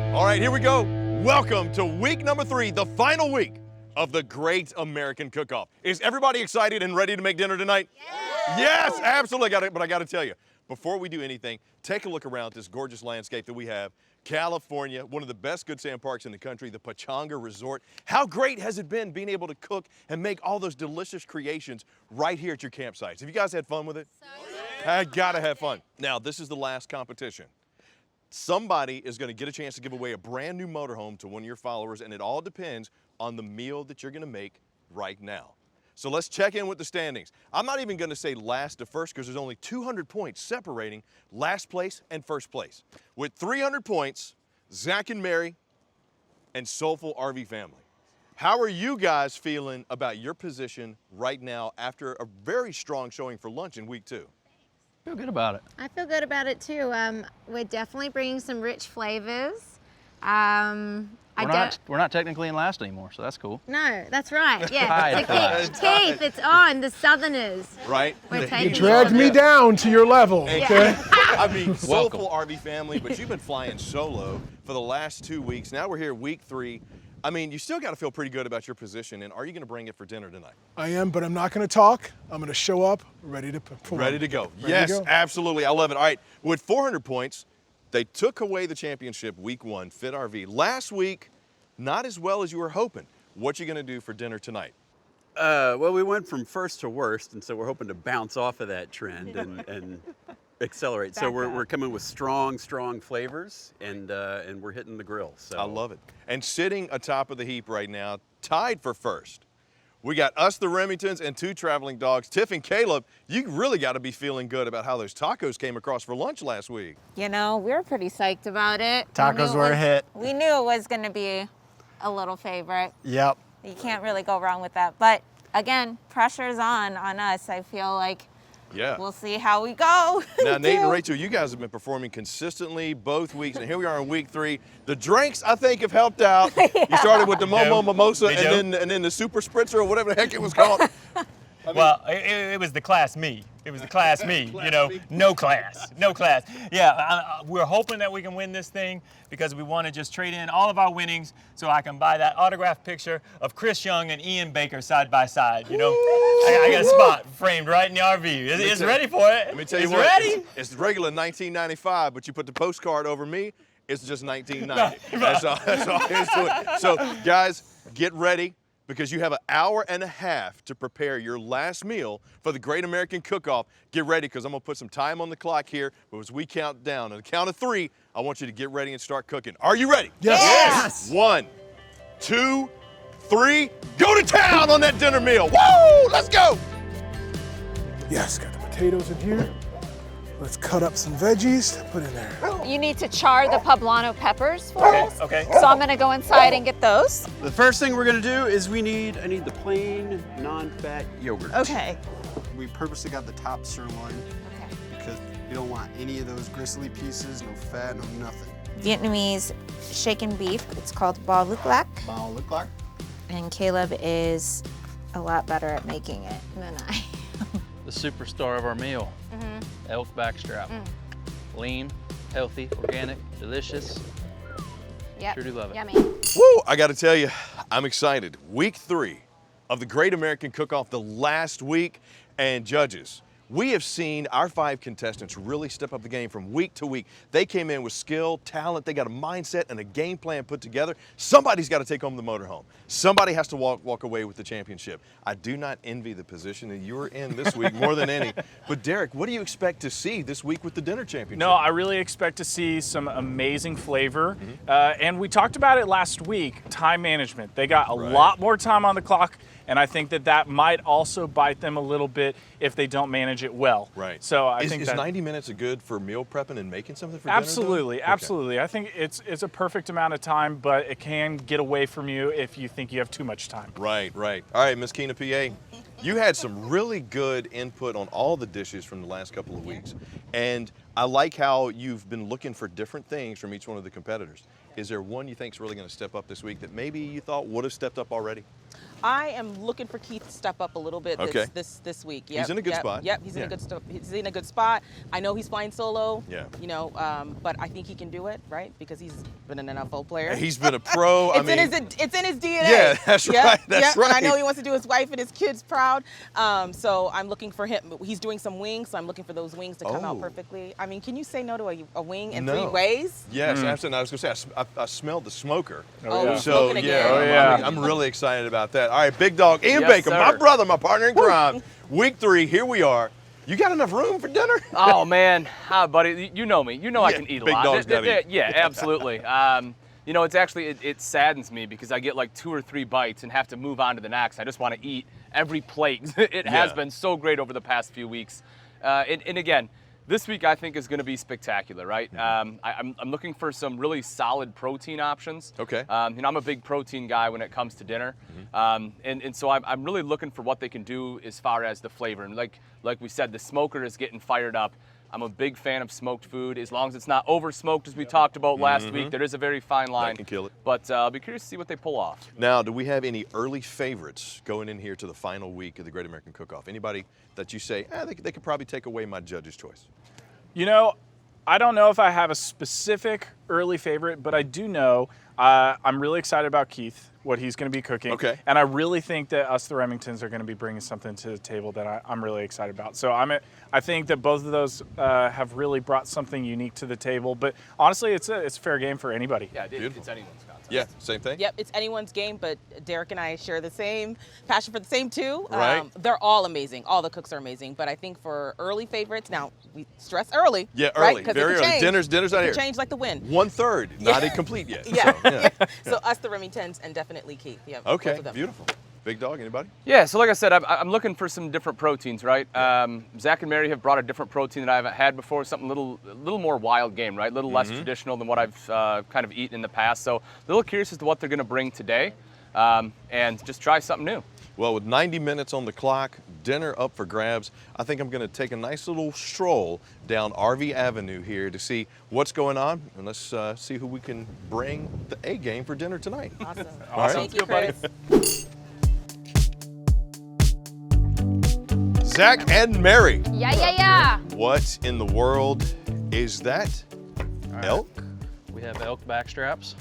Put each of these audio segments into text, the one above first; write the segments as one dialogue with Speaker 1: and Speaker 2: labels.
Speaker 1: All right, here we go. Welcome to week number 3, the final week of the Great American Cookoff. Is everybody excited and ready to make dinner tonight? Yes, absolutely. But I got to tell you, before we do anything, take a look around this gorgeous landscape that we have. California, one of the best good sand parks in the country, the Pechanga Resort. How great has it been being able to cook and make all those delicious creations right here at your campsites? Have you guys had fun with it? I gotta have fun. Now, this is the last competition. Somebody is going to get a chance to give away a brand new motorhome to one of your followers, and it all depends on the meal that you're going to make right now. So let's check in with the standings. I'm not even going to say last to first because there's only 200 points separating last place and first place. With 300 points, Zach and Mary and Soulful RV Family. How are you guys feeling about your position right now after a very strong showing for lunch in week 2?
Speaker 2: Feel good about it.
Speaker 3: I feel good about it too. We're definitely bringing some rich flavors.
Speaker 2: We're not technically in last anymore, so that's cool.
Speaker 3: No, that's right. Yeah.
Speaker 2: Hi,
Speaker 3: Keith, it's on. The Southerners.
Speaker 1: Right?
Speaker 3: We're
Speaker 1: You
Speaker 3: taking
Speaker 4: Dragged me down to your level, okay?
Speaker 1: I mean, Soulful RV Family, but you've been flying solo for the last 2 weeks. Now we're here week 3. I mean, you still got to feel pretty good about your position, and are you going to bring it for dinner tonight?
Speaker 4: I am, but I'm not going to talk. I'm going to show up ready to perform.
Speaker 1: Ready to go.
Speaker 4: Ready
Speaker 1: Yes,
Speaker 4: to go.
Speaker 1: absolutely. I love it. All right, with 400 points, they took away the championship week 1, Fit RV. Last week, not as well as you were hoping. What you going to do for dinner tonight?
Speaker 5: Well, we went from first to worst, and so we're hoping to bounce off of that trend and accelerate. So we're coming with strong flavors, and we're hitting the grill. So
Speaker 1: I love it. And sitting atop of the heap right now, tied for first, we got us, the Remingtons, and 2 traveling dogs. Tiff and Caleb, you really got to be feeling good about how those tacos came across for lunch last week.
Speaker 3: You know, we're pretty psyched about it.
Speaker 6: Tacos were a hit.
Speaker 3: We knew it was going to be a little favorite.
Speaker 6: Yep.
Speaker 3: You can't really go wrong with that. But again, pressure's on us. I feel like
Speaker 1: Yeah.
Speaker 3: we'll see how we go.
Speaker 1: Now, Nate and Rachel, you guys have been performing consistently both weeks, and here we are in week 3. The drinks, I think, have helped out. You started with the Momo Mimosa and then the Super Spritzer or whatever the heck it was called.
Speaker 7: Well, it was the class me. It was the class me, you know, no class. Yeah, we're hoping that we can win this thing because we want to just trade in all of our winnings so I can buy that autographed picture of Chris Young and Ian Baker side by side, you know. I got a spot framed right in the RV. It's ready for it.
Speaker 1: Let me tell you
Speaker 7: it's
Speaker 1: what,
Speaker 7: ready.
Speaker 1: it's regular 1995, but you put the postcard over me, it's just 1990. That's all there is to it. So, guys, get ready, because you have an hour and a half to prepare your last meal for the Great American Cookoff. Get ready, because I'm going to put some time on the clock here. But as we count down, on the count of 3, I want you to get ready and start cooking. Are you ready?
Speaker 4: Yes.
Speaker 1: 1, 2, 3. Go to town on that dinner meal. Woo! Let's go.
Speaker 4: Yes, got the potatoes in here. Let's cut up some veggies to put in there.
Speaker 8: You need to char the poblano peppers for us.
Speaker 7: Okay.
Speaker 8: So I'm gonna go inside and get those.
Speaker 5: the first thing we're gonna do is I need the plain non-fat yogurt.
Speaker 8: Okay.
Speaker 6: We purposely got the top sirloin because you don't want any of those gristly pieces, no fat, no nothing.
Speaker 3: Vietnamese shaken beef. It's called bò lục lak.
Speaker 6: Bao look like.
Speaker 3: And Caleb is a lot better at making it than I.
Speaker 2: The superstar of our meal, elk backstrap. Lean, healthy, organic, delicious.
Speaker 8: Yep.
Speaker 2: Sure do love it.
Speaker 8: Yummy.
Speaker 1: Woo! I got to tell you, I'm excited. Week 3 of the Great American Cookoff, the last week. And judges, we have seen our 5 contestants really step up the game from week to week. They came in with skill, talent, they got a mindset and a game plan put together. Somebody's got to take home the motorhome. Somebody has to walk away with the championship. I do not envy the position that you're in this week more than any. But Derek, what do you expect to see this week with the dinner championship?
Speaker 9: No, I really expect to see some amazing flavor. And we talked about it last week, time management. They got a lot more time on the clock, and I think that might also bite them a little bit if they don't manage it well.
Speaker 1: Right.
Speaker 9: So I think
Speaker 1: is
Speaker 9: that
Speaker 1: 90 minutes good for meal prepping and making something for
Speaker 9: absolutely,
Speaker 1: dinner?
Speaker 9: absolutely. I think it's a perfect amount of time, but it can get away from you if you think you have too much time.
Speaker 1: Right. All right, Miss Keena PA, you had some really good input on all the dishes from the last couple of weeks. And I like how you've been looking for different things from each one of the competitors. Is there one you think is really going to step up this week that maybe you thought would have stepped up already?
Speaker 10: I am looking for Keith to step up a little bit
Speaker 1: Okay.
Speaker 10: this week.
Speaker 1: He's in a good spot.
Speaker 10: Yep, he's in a good he's in a good spot. I know he's flying solo.
Speaker 1: Yeah.
Speaker 10: You know, but I think he can do it, right? Because he's been an NFL player.
Speaker 1: He's been a pro.
Speaker 10: It's in his DNA.
Speaker 1: Yeah, that's
Speaker 10: Yep,
Speaker 1: right. That's
Speaker 10: yep. And I
Speaker 1: right.
Speaker 10: know he wants to do his wife and his kids proud. So I'm looking for him. He's doing some wings, so I'm looking for those wings to come out perfectly. I mean, can you say no to a wing in 3 ways?
Speaker 1: Yes, absolutely. I was going to say, I smelled the smoker.
Speaker 10: Oh, yeah.
Speaker 1: So,
Speaker 10: Smoking again.
Speaker 1: yeah,
Speaker 9: Oh, yeah.
Speaker 1: I'm really excited about that. All right, Big Dog, Ian
Speaker 2: Yes,
Speaker 1: Bacon, my
Speaker 2: sir.
Speaker 1: brother, my partner in crime. Week 3, here we are. You got enough room for dinner?
Speaker 11: Oh man, hi buddy. You know me. You know I can eat a
Speaker 1: big
Speaker 11: lot.
Speaker 1: dog's gotta eat.
Speaker 11: Yeah, absolutely. You know, it's actually it saddens me because I get like 2 or 3 bites and have to move on to the next. I just want to eat every plate. It has been so great over the past few weeks. And again, this week I think is going to be spectacular, right? I'm looking for some really solid protein options.
Speaker 1: Okay.
Speaker 11: You know, I'm a big protein guy when it comes to dinner, and so I'm really looking for what they can do as far as the flavor. And like we said, the smoker is getting fired up. I'm a big fan of smoked food, as long as it's not over smoked, as we talked about last week. There is a very fine line.
Speaker 1: That can kill it.
Speaker 11: But I'll be curious to see what they pull off.
Speaker 1: Now, do we have any early favorites going in here to the final week of the Great American Cook-Off? Anybody that you say, they could probably take away my judge's choice?
Speaker 9: You know, I don't know if I have a specific early favorite, but I do know I'm really excited about Keith, what he's going to be cooking.
Speaker 1: Okay.
Speaker 9: And I really think that us, the Remingtons, are going to be bringing something to the table that I'm really excited about. So I think that both of those have really brought something unique to the table. But honestly, it's fair game for anybody.
Speaker 11: Yeah, it's anyone's contest.
Speaker 1: Yeah, same thing?
Speaker 10: Yep, it's anyone's game, but Derek and I share the same passion for the same two.
Speaker 1: Right.
Speaker 10: They're all amazing. All the cooks are amazing. But I think for early favorites, now we stress early.
Speaker 1: Yeah,
Speaker 10: right?
Speaker 1: early,
Speaker 10: 'Cause
Speaker 1: very
Speaker 10: it can
Speaker 1: early.
Speaker 10: change.
Speaker 1: Dinner's
Speaker 10: It
Speaker 1: out
Speaker 10: can
Speaker 1: here.
Speaker 10: change like the wind.
Speaker 1: 1/3, not incomplete yet.
Speaker 10: Yeah.
Speaker 1: So, yeah.
Speaker 10: So us, the Remingtons, and definitely Keith. Yeah. both
Speaker 1: Okay,
Speaker 10: of them.
Speaker 1: beautiful. Big Dog, anybody?
Speaker 11: Yeah, so like I said, I'm looking for some different proteins, right? Zach and Mary have brought a different protein that I haven't had before, something a little more wild game, right? A little less traditional than what I've kind of eaten in the past. So a little curious as to what they're going to bring today, and just try something new.
Speaker 1: Well, with 90 minutes on the clock, dinner up for grabs, I think I'm going to take a nice little stroll down RV Avenue here to see what's going on, and let's see who we can bring the A game for dinner tonight.
Speaker 10: Awesome.
Speaker 1: All right.
Speaker 10: Thank you, Chris.
Speaker 1: Zach and Mary,
Speaker 8: Yeah.
Speaker 1: what in the world is that? Elk?
Speaker 2: We have elk backstraps,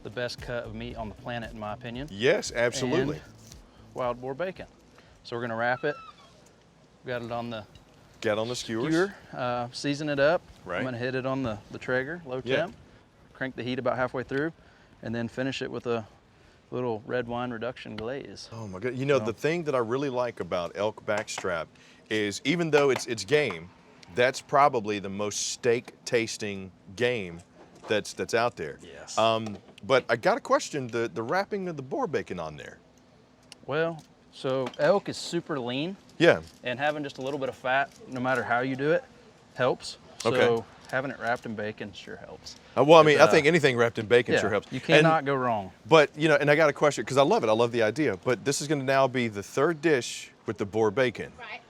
Speaker 2: the best cut of meat on the planet, in my opinion.
Speaker 1: Yes, absolutely.
Speaker 2: And wild boar bacon. So we're gonna wrap it. Got it on the
Speaker 1: Get on the skewers.
Speaker 2: skewer, season it up.
Speaker 1: Right.
Speaker 2: I'm gonna hit it on the Traeger, low temp. Crank the heat about halfway through, and then finish it with a little red wine reduction glaze.
Speaker 1: Oh my God! You know, the thing that I really like about elk backstrap is, even though it's game, that's probably the most steak tasting game that's out there.
Speaker 2: Yes.
Speaker 1: But I got to question the wrapping of the boar bacon on there.
Speaker 2: Well, so elk is super lean,
Speaker 1: Yeah.
Speaker 2: and having just a little bit of fat, no matter how you do it, helps. So
Speaker 1: Okay.
Speaker 2: having it wrapped in bacon sure helps.
Speaker 1: Well, I mean, I think anything wrapped in bacon
Speaker 2: Yeah,
Speaker 1: sure helps.
Speaker 2: you cannot go wrong.
Speaker 1: But, you know, and I got a question, because I love it. I love the idea. But this is going to now be the third dish with the boar bacon.
Speaker 8: Right.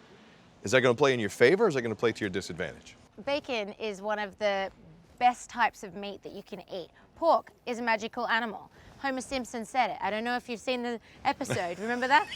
Speaker 1: Is that going to play in your favor, or is that going to play to your disadvantage?
Speaker 12: Bacon is one of the best types of meat that you can eat. Pork is a magical animal. Homer Simpson said it. I don't know if you've seen the episode. Remember that?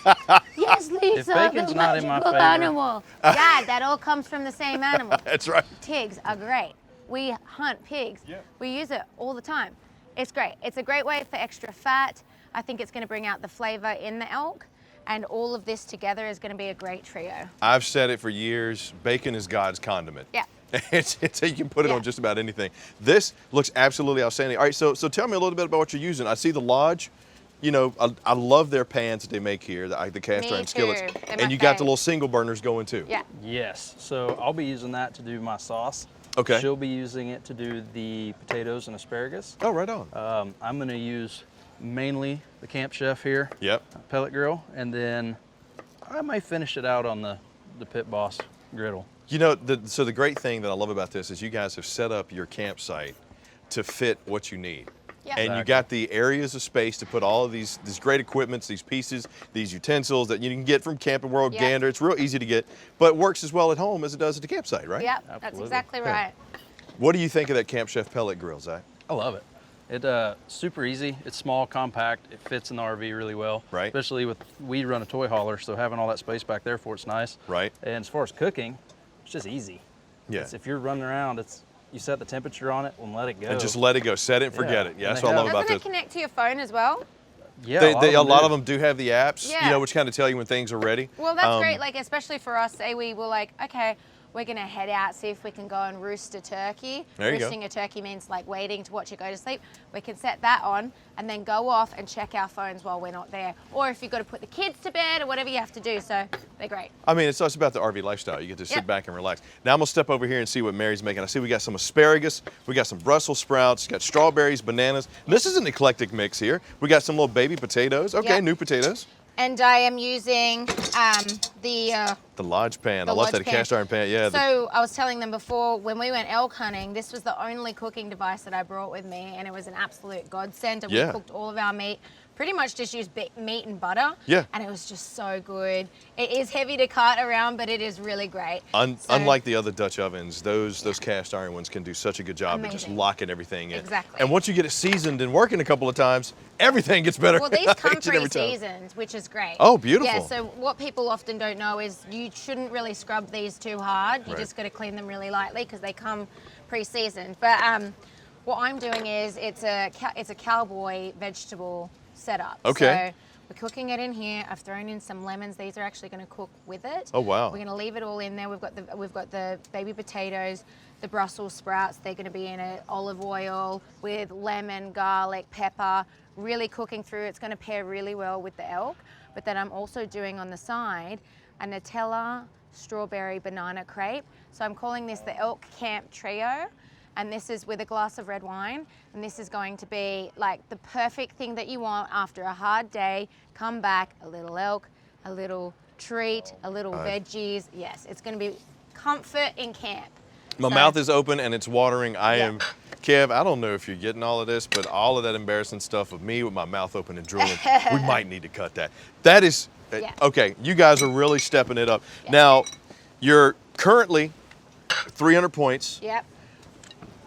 Speaker 12: Yes, Lisa,
Speaker 2: If bacon's
Speaker 12: the
Speaker 2: not in my
Speaker 12: magical
Speaker 2: favor.
Speaker 12: animal. Dad, that all comes from the same animal.
Speaker 1: That's right.
Speaker 12: Pigs are great. We hunt pigs. We use it all the time. It's great. It's a great way for extra fat. I think it's going to bring out the flavor in the elk. And all of this together is going to be a great trio.
Speaker 1: I've said it for years. Bacon is God's condiment.
Speaker 12: Yeah.
Speaker 1: You can put it on just about anything. This looks absolutely outstanding. All right, so tell me a little bit about what you're using. I see the Lodge. You know, I love their pans that they make here, the cast iron skillets.
Speaker 12: They're
Speaker 1: And
Speaker 12: my
Speaker 1: you got the
Speaker 12: fave.
Speaker 1: little single burners going too.
Speaker 12: Yeah.
Speaker 2: Yes, so I'll be using that to do my sauce.
Speaker 1: Okay.
Speaker 2: She'll be using it to do the potatoes and asparagus.
Speaker 1: Oh, right on.
Speaker 2: I'm gonna use mainly the Camp Chef here.
Speaker 1: Yep.
Speaker 2: Pellet grill, and then I may finish it out on the Pit Boss griddle.
Speaker 1: You know, so the great thing that I love about this is you guys have set up your campsite to fit what you need.
Speaker 12: Yeah.
Speaker 1: And you got the areas of space to put all of these great equipments, these pieces, these utensils that you can get from Camping World,
Speaker 12: Yeah.
Speaker 1: Gander. It's real easy to get, but works as well at home as it does at the campsite, right?
Speaker 12: Yep, that's
Speaker 2: Absolutely.
Speaker 12: exactly right.
Speaker 1: What do you think of that Camp Chef pellet grill, Zach?
Speaker 2: I love it. Super easy. It's small, compact. It fits in the RV really well.
Speaker 1: Right.
Speaker 2: Especially we run a toy hauler, so having all that space back there for it's nice.
Speaker 1: Right.
Speaker 2: And as far as cooking, it's just easy.
Speaker 1: Yeah.
Speaker 2: If you're running around, you set the temperature on it and let it go.
Speaker 1: And just let it go. Set it and forget it. Yeah, that's what I love about
Speaker 12: Doesn't
Speaker 1: this.
Speaker 12: it connect to your phone as well?
Speaker 2: Yeah,
Speaker 1: a lot of them do have the apps,
Speaker 12: Yeah.
Speaker 1: you know, which kind of tell you when things are ready.
Speaker 12: Well, that's great. Like, especially for us, say we were like, okay, we're gonna head out, see if we can go and roost a turkey.
Speaker 1: There you go.
Speaker 12: Roosting a turkey means like waiting to watch it go to sleep. We can set that on and then go off and check our phones while we're not there. Or if you've got to put the kids to bed or whatever you have to do. So they're great.
Speaker 1: I mean, it's about the RV lifestyle. You get to sit
Speaker 12: Yep.
Speaker 1: back and relax. Now I'm gonna step over here and see what Mary's making. I see we got some asparagus, we got some Brussels sprouts, got strawberries, bananas. This is an eclectic mix here. We got some little baby potatoes. Okay,
Speaker 12: Yep.
Speaker 1: new potatoes.
Speaker 12: And I am using the
Speaker 1: Lodge pan.
Speaker 12: The
Speaker 1: I love
Speaker 12: Lodge
Speaker 1: that
Speaker 12: pan.
Speaker 1: cast iron pan. Yeah.
Speaker 12: So I was telling them before, when we went elk hunting, this was the only cooking device that I brought with me, and it was an absolute godsend. And
Speaker 1: Yeah.
Speaker 12: we cooked all of our meat. Pretty much just used meat and butter.
Speaker 1: Yeah.
Speaker 12: And it was just so good. It is heavy to cut around, but it is really great.
Speaker 1: Unlike the other Dutch ovens, those cast iron ones can do such a good job of just
Speaker 12: Amazing.
Speaker 1: locking everything in.
Speaker 12: Exactly.
Speaker 1: And once you get it seasoned and working a couple of times, everything gets better.
Speaker 12: Well, these come
Speaker 1: each and every time.
Speaker 12: pre-seasoned, which is great.
Speaker 1: Oh, beautiful.
Speaker 12: Yeah, so what people often don't know is you shouldn't really scrub these too hard. You
Speaker 1: Right.
Speaker 12: just got to clean them really lightly because they come pre-seasoned. But what I'm doing is it's a cowboy vegetable setup.
Speaker 1: Okay.
Speaker 12: So we're cooking it in here. I've thrown in some lemons. These are actually going to cook with it.
Speaker 1: Oh, wow.
Speaker 12: We're going to leave it all in there. We've got the baby potatoes, the Brussels sprouts. They're going to be in it, olive oil with lemon, garlic, pepper. Really cooking through. It's going to pair really well with the elk. But then I'm also doing on the side a Nutella strawberry banana crepe. So I'm calling this the Elk Camp Trio. And this is with a glass of red wine. And this is going to be like the perfect thing that you want after a hard day. Come back, a little elk, a little treat, a little veggies. Yes, it's going to be comfort in camp.
Speaker 1: My mouth is open and it's watering. Kev, I don't know if you're getting all of this, but all of that embarrassing stuff of me with my mouth open and drooling, we might need to cut that. That is, okay, you guys are really stepping it up.
Speaker 12: Yeah.
Speaker 1: Now, you're currently 300 points.
Speaker 12: Yep,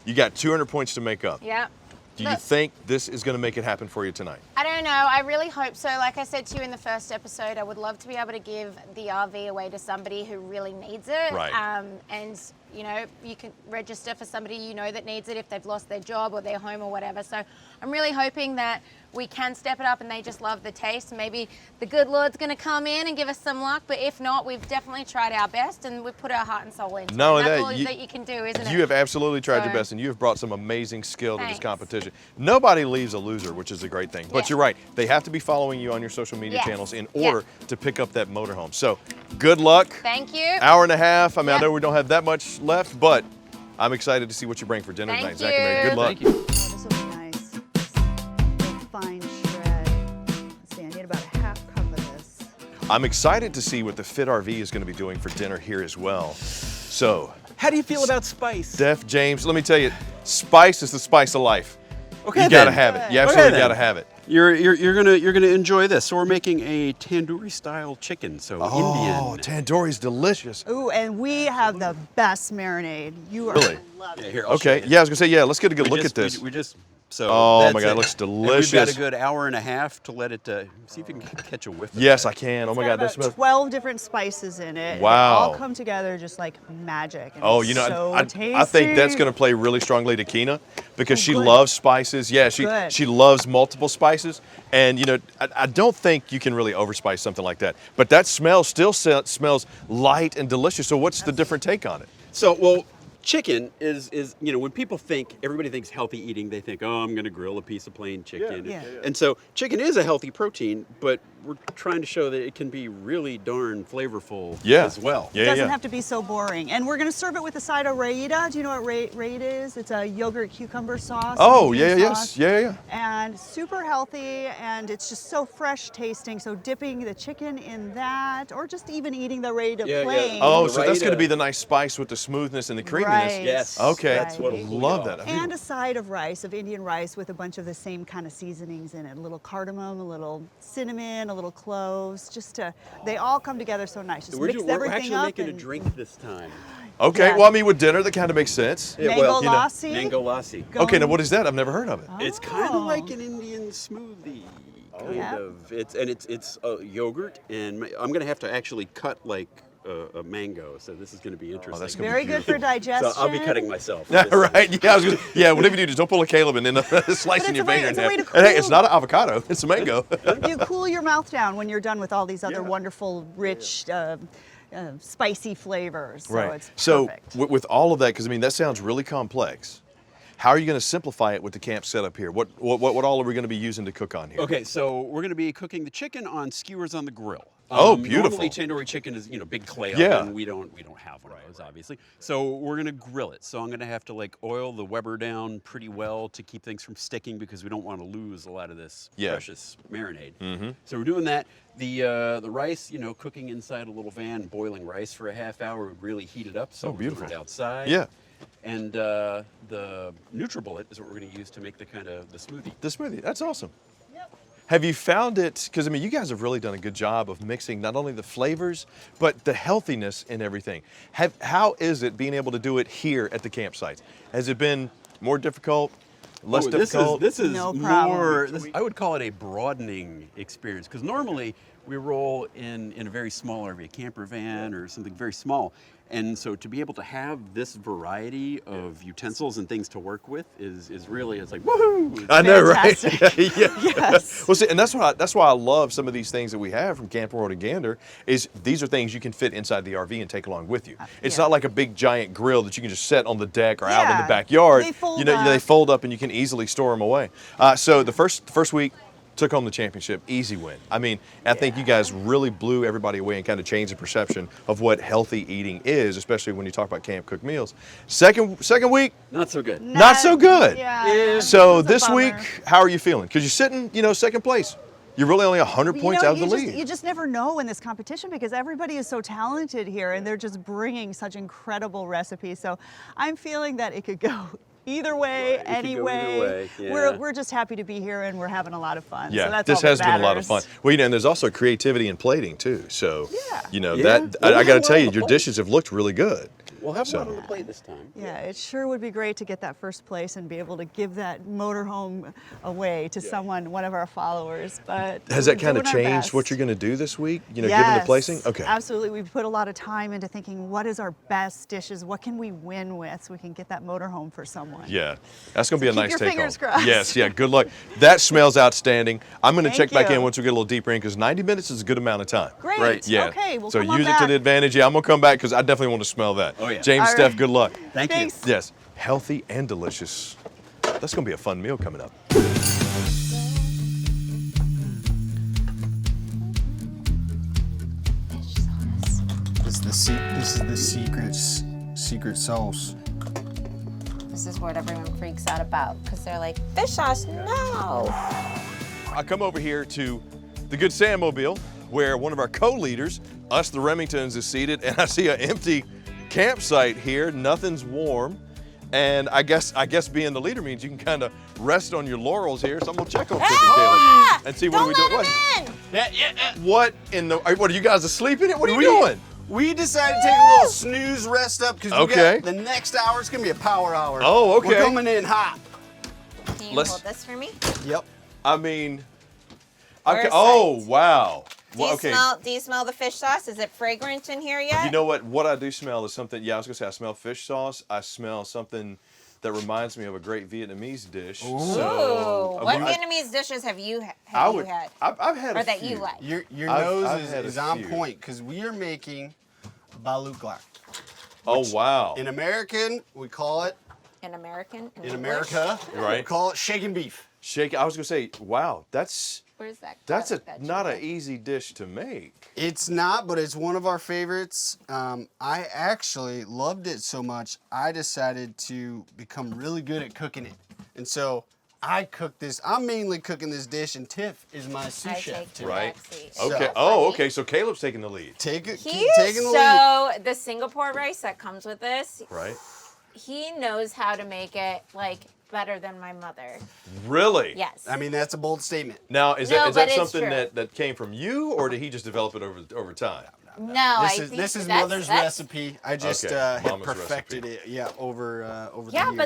Speaker 1: You got 200 points to make up.
Speaker 12: yep.
Speaker 1: Do you think this is going to make it happen for you tonight?
Speaker 12: I don't know. I really hope so. Like I said to you in the first episode, I would love to be able to give the RV away to somebody who really needs it.
Speaker 1: Right.
Speaker 12: And, you know, you can register for somebody you know that needs it if they've lost their job or their home or whatever. So I'm really hoping that we can step it up and they just love the taste. Maybe the good Lord's going to come in and give us some luck. But if not, we've definitely tried our best and we've put our heart and soul into it.
Speaker 1: Not only
Speaker 12: That's
Speaker 1: that,
Speaker 12: all that you can do, isn't it?
Speaker 1: You have absolutely tried your
Speaker 12: So-
Speaker 1: best, and you have brought some amazing skill to this
Speaker 12: Thanks.
Speaker 1: competition. Nobody leaves a loser, which is a great thing. But
Speaker 12: Yeah.
Speaker 1: you're right; they have to be following you on your social media
Speaker 12: Yes.
Speaker 1: channels in
Speaker 12: Yeah.
Speaker 1: order to pick up that motorhome. So, good luck.
Speaker 12: Thank you.
Speaker 1: Hour and a half. I mean, I
Speaker 12: Yeah.
Speaker 1: know we don't have that much left, but I'm excited to see what you bring for dinner
Speaker 12: Thank
Speaker 1: tonight. Zach and Mary,
Speaker 12: you.
Speaker 1: good luck.
Speaker 2: Thank you.
Speaker 13: Oh, this will be nice. Real fine shred. Let's see, I need about a half cup of this.
Speaker 1: I'm excited to see what the Fit RV is going to be doing for dinner here as well. So,
Speaker 5: How do you feel about spice?
Speaker 1: Steph, James, let me tell you, spice is the spice of life.
Speaker 5: Okay,
Speaker 1: You gotta
Speaker 5: then.
Speaker 1: have it. You
Speaker 5: Okay,
Speaker 1: absolutely
Speaker 5: then.
Speaker 1: gotta have it.
Speaker 5: You're gonna enjoy this. So we're making a tandoori style chicken, so
Speaker 1: Oh,
Speaker 5: Indian.
Speaker 1: tandoori's delicious.
Speaker 13: Ooh, and we have the best marinade. You are
Speaker 1: Really?
Speaker 13: gonna love
Speaker 5: Yeah,
Speaker 13: it.
Speaker 5: here, I'll show
Speaker 1: Okay,
Speaker 5: you.
Speaker 1: yeah, I was gonna say, yeah, let's get a good look at this.
Speaker 5: We just so.
Speaker 1: Oh
Speaker 5: that's
Speaker 1: my God, it
Speaker 5: it.
Speaker 1: looks
Speaker 5: And we've got a
Speaker 1: delicious.
Speaker 5: good hour and a half to let it. See if you can catch a whiff. Of
Speaker 1: Yes,
Speaker 5: that.
Speaker 1: I can. Oh my
Speaker 13: It's
Speaker 1: God,
Speaker 13: got
Speaker 1: that smells.
Speaker 13: 12 different spices in it.
Speaker 1: Wow.
Speaker 13: They all come together just like magic. And
Speaker 1: Oh,
Speaker 13: it's
Speaker 1: you know,
Speaker 13: so
Speaker 1: I think that's
Speaker 13: tasty.
Speaker 1: gonna play really strongly to Kina because
Speaker 13: Oh,
Speaker 1: she
Speaker 13: good.
Speaker 1: loves spices. Yeah,
Speaker 13: Good.
Speaker 1: she loves multiple spices, and you know, I don't think you can really overspice something like that. But that smell still smells light and delicious. So what's the different take on it?
Speaker 5: So well. Chicken is when people think, everybody thinks healthy eating, they think, oh, I'm going to grill a piece of plain chicken.
Speaker 13: Yeah.
Speaker 5: And so chicken is a healthy protein, but we're trying to show that it can be really darn flavorful as well.
Speaker 13: It doesn't have to be so boring. And we're going to serve it with a side of raita. Do you know what raita is? It's a yogurt cucumber sauce.
Speaker 1: Oh,
Speaker 13: Indian
Speaker 1: yeah,
Speaker 13: sauce.
Speaker 1: yes, yeah.
Speaker 13: And super healthy, and it's just so fresh tasting. So dipping the chicken in that, or just even eating the raita plain.
Speaker 1: Oh, so that's going to be the nice spice with the smoothness and the creaminess.
Speaker 13: Right.
Speaker 5: Yes.
Speaker 1: Okay.
Speaker 5: That's what
Speaker 1: Love that.
Speaker 13: And a side of rice, of Indian rice, with a bunch of the same kind of seasonings in it. A little cardamom, a little cinnamon, a little cloves. They all come together so nice. Just mix
Speaker 5: We're
Speaker 13: everything
Speaker 5: actually
Speaker 13: up.
Speaker 5: making a
Speaker 13: and-
Speaker 5: drink this time.
Speaker 1: Okay,
Speaker 13: Yeah.
Speaker 1: well, I mean, with dinner, that kind of makes sense.
Speaker 5: Yeah,
Speaker 13: Mango
Speaker 5: well,
Speaker 13: lassi.
Speaker 5: Mango lassi.
Speaker 1: Okay, now what is that? I've never heard of it.
Speaker 5: It's kind of like an Indian smoothie, kind of. It's yogurt, and I'm gonna have to actually cut like a mango, so this is gonna be interesting.
Speaker 1: that's gonna be
Speaker 13: Very good for digestion.
Speaker 5: So I'll be cutting myself.
Speaker 1: Yeah, right. Yeah, whatever you do, just don't pull a Caleb and end up slicing your finger in half. And hey, it's not an avocado; it's a mango.
Speaker 13: You cool your mouth down when you're done with all these other wonderful, rich, spicy flavors. So it's perfect.
Speaker 1: So with all of that, because I mean that sounds really complex. How are you going to simplify it with the camp setup here? What all are we going to be using to cook on here?
Speaker 5: Okay, so we're going to be cooking the chicken on skewers on the grill.
Speaker 1: Oh, beautiful.
Speaker 5: Normally tandoori chicken is, big clay
Speaker 1: Yeah.
Speaker 5: oven. We don't have one of those, obviously. So we're going to grill it. So I'm going to have to like oil the Weber down pretty well to keep things from sticking because we don't want to lose a lot of this precious marinade.
Speaker 1: Mm-hmm.
Speaker 5: So we're doing that. The rice, cooking inside a little van, boiling rice for a half hour would really heat it up. So we're doing it outside.
Speaker 1: Yeah.
Speaker 5: And the NutriBullet is what we're going to use to make the smoothie.
Speaker 1: The smoothie, that's awesome. Have you found it, because I mean, you guys have really done a good job of mixing not only the flavors, but the healthiness in everything. How is it being able to do it here at the campsites? Has it been more difficult, less difficult?
Speaker 5: This is
Speaker 13: No
Speaker 5: more,
Speaker 13: problem.
Speaker 5: I would call it a broadening experience, because normally we roll in a very small RV, a camper van or something very small. And so to be able to have this variety of utensils and things to work with is really, it's like, woohoo!
Speaker 1: I know, right?
Speaker 5: Yeah.
Speaker 13: Yes.
Speaker 1: Well, see, and that's why I love some of these things that we have from Camp World and Gander. Is these are things you can fit inside the RV and take along with you. It's not like a big giant grill that you can just set on the deck or out in the backyard.
Speaker 13: They fold
Speaker 1: they
Speaker 13: up.
Speaker 1: fold up and you can easily store them away. So the first week. Took home the championship, easy win. I mean, I think you guys really blew everybody away and kind of changed the perception of what healthy eating is, especially when you talk about camp cooked meals. Second week,
Speaker 5: not so good.
Speaker 1: Not so good.
Speaker 13: Yeah.
Speaker 1: So
Speaker 13: It's a
Speaker 1: this
Speaker 13: bummer.
Speaker 1: week, how are you feeling? Because you're sitting, second place. You're really only 100 points out of the lead.
Speaker 13: You just never know in this competition because everybody is so talented here and they're just bringing such incredible recipes. So I'm feeling that it could go either way, any way. We're just happy to be here and we're having a lot of fun.
Speaker 1: Yeah,
Speaker 13: so that's
Speaker 1: this
Speaker 13: all that
Speaker 1: has been a lot of
Speaker 13: matters.
Speaker 1: fun. Well, and there's also creativity in plating too. So,
Speaker 5: Yeah.
Speaker 1: I got to tell you, your dishes have looked really good.
Speaker 5: We'll have one on the plate this time.
Speaker 13: Yeah, it sure would be great to get that first place and be able to give that motorhome away to one of our followers. But
Speaker 1: Has
Speaker 13: we're
Speaker 1: that kind of
Speaker 13: doing our
Speaker 1: changed
Speaker 13: best.
Speaker 1: what you're going to do this week? Given the
Speaker 13: Yes,
Speaker 1: placing? Okay.
Speaker 13: Absolutely. We've put a lot of time into thinking what is our best dishes? What can we win with so we can get that motorhome for someone?
Speaker 1: Yeah, that's going to be a
Speaker 13: keep
Speaker 1: nice
Speaker 13: your
Speaker 1: take
Speaker 13: fingers
Speaker 1: home.
Speaker 13: crossed.
Speaker 1: Yes, yeah, good luck. That smells outstanding. I'm going to check
Speaker 13: Thank
Speaker 1: back in
Speaker 13: you.
Speaker 1: once we get a little deeper in because 90 minutes is a good amount of time.
Speaker 13: Great.
Speaker 5: Right.
Speaker 1: Yeah.
Speaker 13: Okay, we'll
Speaker 1: so
Speaker 13: come on
Speaker 1: use it to
Speaker 13: back.
Speaker 1: the advantage. Yeah, I'm going to come back because I definitely want to smell that.
Speaker 5: Oh, yeah.
Speaker 1: James,
Speaker 13: All
Speaker 1: Steph,
Speaker 13: right.
Speaker 1: good luck.
Speaker 5: Thank
Speaker 13: Thanks.
Speaker 1: Yes, healthy and delicious. That's going to be a fun meal coming up.
Speaker 6: This is the secret sauce.
Speaker 3: This is what everyone freaks out about because they're like, fish sauce, no.
Speaker 1: I come over here to the Good Sam Mobile where one of our co-leaders, us the Remingtons, is seated, and I see an empty campsite here. Nothing's warm. And I guess being the leader means you can kind of rest on your laurels here. So I'm gonna check on Cooking Caleb and see what we do. What in the? What are you guys asleep in it? What are you doing?
Speaker 6: We decided to take a little snooze rest up because
Speaker 1: Okay.
Speaker 6: the next hour is gonna be a power hour.
Speaker 1: Oh, okay.
Speaker 6: We're coming in hot.
Speaker 3: Can you
Speaker 1: Let's-
Speaker 3: hold this for me?
Speaker 6: Yep.
Speaker 1: I mean,
Speaker 3: We're
Speaker 1: okay. Oh
Speaker 3: psyched.
Speaker 1: wow.
Speaker 3: Do
Speaker 1: Well,
Speaker 3: you
Speaker 1: okay.
Speaker 3: smell the fish sauce? Is it fragrant in here yet?
Speaker 1: You know what? What I do smell is something. Yeah, I was gonna say I smell fish sauce. I smell something that reminds me of a great Vietnamese dish.
Speaker 3: Ooh.
Speaker 1: So
Speaker 3: What
Speaker 1: I-
Speaker 3: Vietnamese dishes have you had?
Speaker 1: I've had
Speaker 3: or
Speaker 1: a
Speaker 3: that
Speaker 1: few.
Speaker 3: you like?
Speaker 6: Your
Speaker 1: I've
Speaker 6: nose
Speaker 1: had
Speaker 6: is
Speaker 1: a
Speaker 6: on
Speaker 1: few.
Speaker 6: point because we are making balut glak.
Speaker 1: Oh wow.
Speaker 6: In American, we call it.
Speaker 3: In American?
Speaker 6: In
Speaker 3: English?
Speaker 6: America,
Speaker 1: Right.
Speaker 6: we call it shaken beef.
Speaker 1: Shake. I was gonna say, wow, that's
Speaker 3: Where's that?
Speaker 1: not
Speaker 3: garlic
Speaker 1: an easy dish to make.
Speaker 6: It's not, but it's one of our favorites. I actually loved it so much, I decided to become really good at cooking it. And so I cook this. I'm mainly cooking this dish, and Tiff is my sous
Speaker 3: I
Speaker 6: chef.
Speaker 3: take
Speaker 6: too.
Speaker 1: Right.
Speaker 3: backseat.
Speaker 1: Okay.
Speaker 3: So
Speaker 1: Oh,
Speaker 3: funny.
Speaker 1: okay. So Caleb's taking the lead.
Speaker 6: Keep
Speaker 3: He's
Speaker 6: taking the lead.
Speaker 3: so the Singapore rice that comes with this.
Speaker 1: Right.
Speaker 3: He knows how to make it like better than my mother.
Speaker 1: Really?
Speaker 3: Yes.
Speaker 6: I mean, that's a bold statement.
Speaker 1: Now, is
Speaker 3: No,
Speaker 1: that
Speaker 3: but it's
Speaker 1: something
Speaker 3: true.
Speaker 1: that came from you, or did he just develop it over time?
Speaker 6: No,
Speaker 3: No,
Speaker 6: This is Mother's recipe. I just had
Speaker 1: Mama's
Speaker 6: perfected
Speaker 1: recipe.
Speaker 6: it. Yeah, over the
Speaker 3: Yeah,
Speaker 6: years.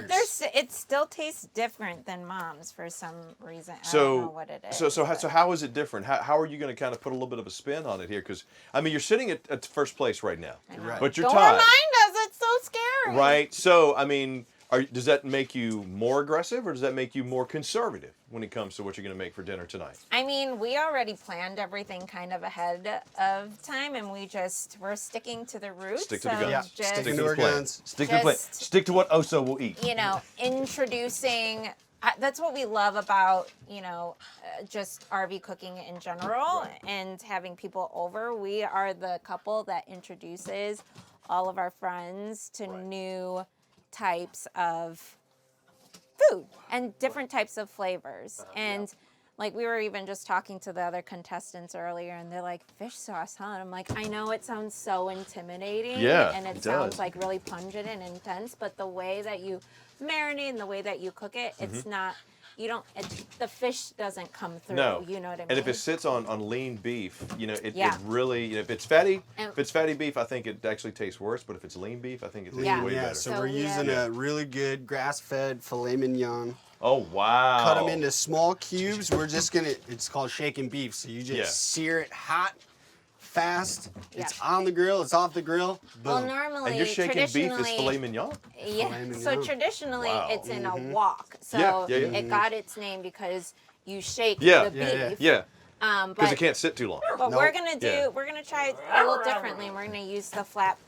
Speaker 3: but it still tastes different than Mom's for some reason. I
Speaker 1: So,
Speaker 3: don't know what it is.
Speaker 1: so how is it different? How are you going to kind of put a little bit of a spin on it here? Because I mean, you're sitting at first place right now, but you're
Speaker 3: Don't
Speaker 1: tied.
Speaker 3: remind us. It's so scary.
Speaker 1: Right. So I mean, does that make you more aggressive, or does that make you more conservative when it comes to what you're going to make for dinner tonight?
Speaker 3: I mean, we already planned everything kind of ahead of time, and we're sticking to the roots.
Speaker 1: Stick to the guns.
Speaker 3: Just,
Speaker 1: Stick to the plan. Stick to the plan. Stick to what Oso will eat.
Speaker 3: You know, introducing. That's what we love about, just RV cooking in general and having people over. We are the couple that introduces all of our friends to new types of food and different types of flavors. And like we were even just talking to the other contestants earlier, and they're like, fish sauce, huh? And I'm like, I know it sounds so intimidating, and it sounds like really pungent and intense, but the way that you marinate and the way that you cook it, it's not. The fish doesn't come through.
Speaker 1: No.
Speaker 3: You know what I mean?
Speaker 1: And if it sits on lean beef, it
Speaker 3: Yeah.
Speaker 1: if it's fatty, beef, I think it actually tastes worse. But if it's lean beef, I think it tastes way better.
Speaker 6: So we're using a really good grass-fed filet mignon.
Speaker 1: Oh, wow.
Speaker 6: Cut them into small cubes. We're just it's called shaken beef. So you just sear it hot, fast. It's on the grill, it's off the grill. Boom.
Speaker 3: Well, normally,
Speaker 1: and you're shaking beef is filet mignon?
Speaker 3: Yeah. So traditionally, it's in a
Speaker 1: Mm-hmm.
Speaker 3: wok. So it got its name because you shake the beef.
Speaker 1: Yeah. Because
Speaker 3: But
Speaker 1: it can't sit too long.
Speaker 3: But we're gonna try it a little differently. We're gonna use the flat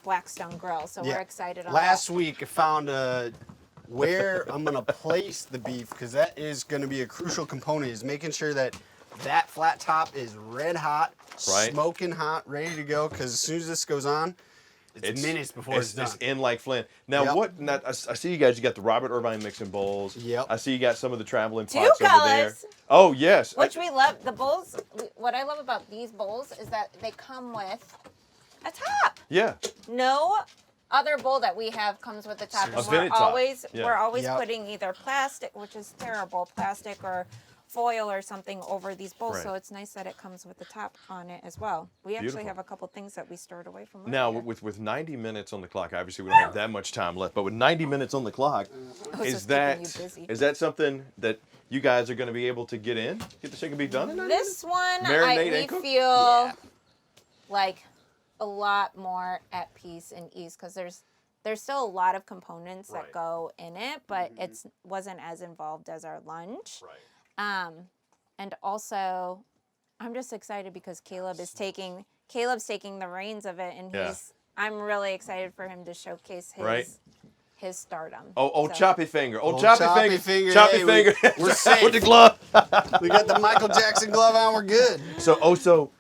Speaker 3: Blackstone grill. So we're excited on
Speaker 6: Last week I found where I'm gonna place the beef, because that is gonna be a crucial component, is making sure that flat top is red hot, smoking hot, ready to go, because as soon as this goes on, it's minutes before it's done.
Speaker 1: It's in like Flint. Now, I see you guys, you got the Robert Irvine mixing bowls.
Speaker 6: Yep.
Speaker 1: I see you got some of the traveling
Speaker 3: Two
Speaker 1: pots over there.
Speaker 3: colors.
Speaker 1: Oh, yes.
Speaker 3: Which we love. The bowls, what I love about these bowls is that they come with a top.
Speaker 1: Yeah.
Speaker 3: No other bowl that we have comes with a top.
Speaker 1: A vented top.
Speaker 3: We're always putting either plastic, which is terrible, plastic or foil or something over these bowls.
Speaker 1: Right.
Speaker 3: So it's nice that it comes with the top on it as well. We actually have a couple things that we stored away from
Speaker 1: Now,
Speaker 3: earlier.
Speaker 1: with 90 minutes on the clock, obviously we don't have that much time left, but with 90 minutes on the clock, is that something that you guys are going to be able to get the chicken beef done in 90
Speaker 3: This one,
Speaker 1: Marinate
Speaker 3: we
Speaker 1: and cook?
Speaker 3: feel like a lot more at peace and ease, because there's still a lot of components that go in it, but it wasn't as involved as our lunch. And also, I'm just excited because Caleb's taking the reins of it, and I'm really excited for him to showcase his stardom.
Speaker 1: Old choppy finger.
Speaker 6: Old choppy finger.
Speaker 1: Choppy
Speaker 6: Hey,
Speaker 1: finger.
Speaker 6: We're safe.
Speaker 1: With the glove.
Speaker 6: We got the Michael Jackson glove on. We're good.
Speaker 1: So